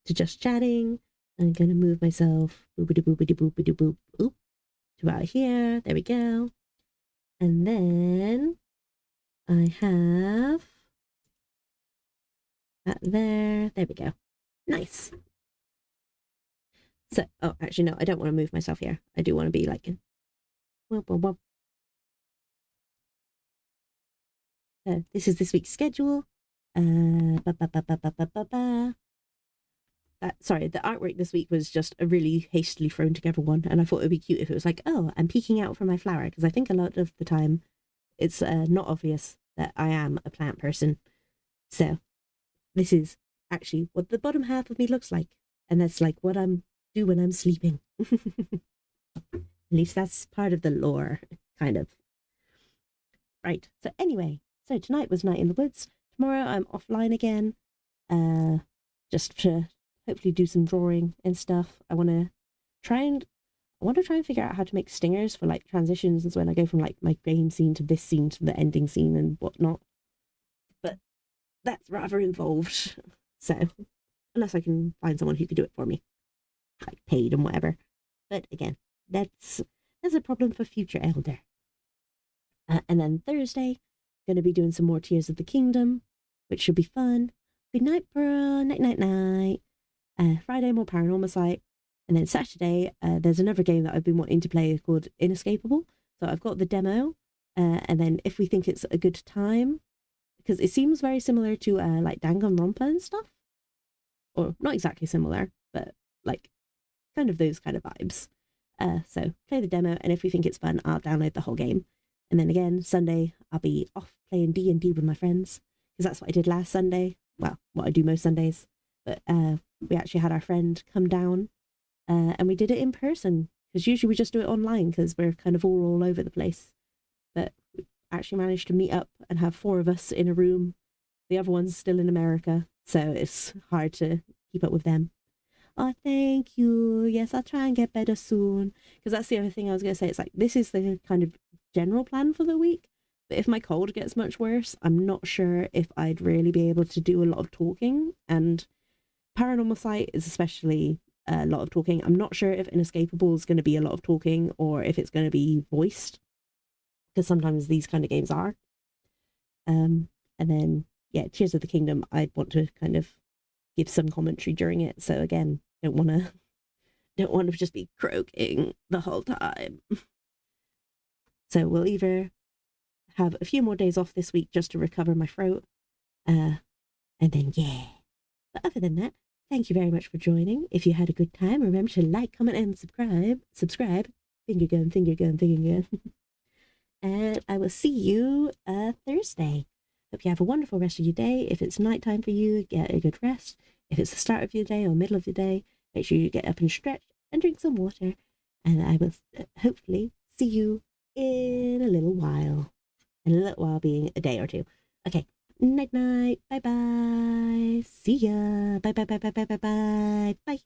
to just chatting, I'm going to move myself boopity boopity boopity boop, oop, to about here. There we go. And then I have that there. There we go. Nice. So, oh, actually, no, I don't want to move myself here. I do want to be like, whoop, whoop, whoop. This is this week's schedule. Sorry, the artwork this week was just a really hastily thrown together one, and I thought it would be cute if it was like, oh, I'm peeking out from my flower, because I think a lot of the time it's not obvious that I am a plant person. So this is actually what the bottom half of me looks like, and that's like what I'm do when I'm sleeping. At least that's part of the lore, kind of. Right. So anyway, so tonight was Night in the Woods. Tomorrow I'm offline again, just to hopefully do some drawing and stuff. I want to try and figure out how to make stingers for like transitions, and so when I go from like my game scene to this scene to the ending scene and whatnot. But that's rather involved. So unless I can find someone who could do it for me, like paid and whatever. But again, that's a problem for future Aelder. And then Thursday, going to be doing some more Tears of the Kingdom, which should be fun. Good night, bro. Night, night, night. Friday, more Paranormal Site. And then Saturday, there's another game that I've been wanting to play called Inescapable. So I've got the demo. And then if we think it's a good time, because it seems very similar to like Danganronpa and stuff. Or not exactly similar, but like kind of those kind of vibes. So play the demo, and if we think it's fun, I'll download the whole game. And then again, Sunday, I'll be off playing D&D with my friends, because that's what I did last Sunday. Well, what I do most Sundays. But we actually had our friend come down, and we did it in person, because usually we just do it online, because we're kind of all over the place. But we actually managed to meet up and have 4 of us in a room. The other one's still in America, so it's hard to keep up with them. Oh, thank you. Yes, I'll try and get better soon. Because that's the other thing I was going to say. It's like, this is the kind of general plan for the week. But if my cold gets much worse, I'm not sure if I'd really be able to do a lot of talking. And Paranormal Site is especially a lot of talking. I'm not sure if Inescapable is going to be a lot of talking or if it's going to be voiced. Because sometimes these kind of games are. And then, yeah, Tears of the Kingdom, I'd want to kind of give some commentary during it. So again, don't want to just be croaking the whole time. So we'll either have a few more days off this week just to recover my throat, and then yeah. But other than that, thank you very much for joining. If you had a good time, remember to like, comment, and subscribe. Finger gun, finger gun, finger gun. And I will see you Thursday. Hope you have a wonderful rest of your day. If it's nighttime for you, get a good rest. If it's the start of your day or middle of your day, make sure you get up and stretch and drink some water. And I will hopefully see you in a little while. And a little while being a day or two. Okay. Night night. Bye bye. See ya. Bye bye bye bye bye bye bye. Bye.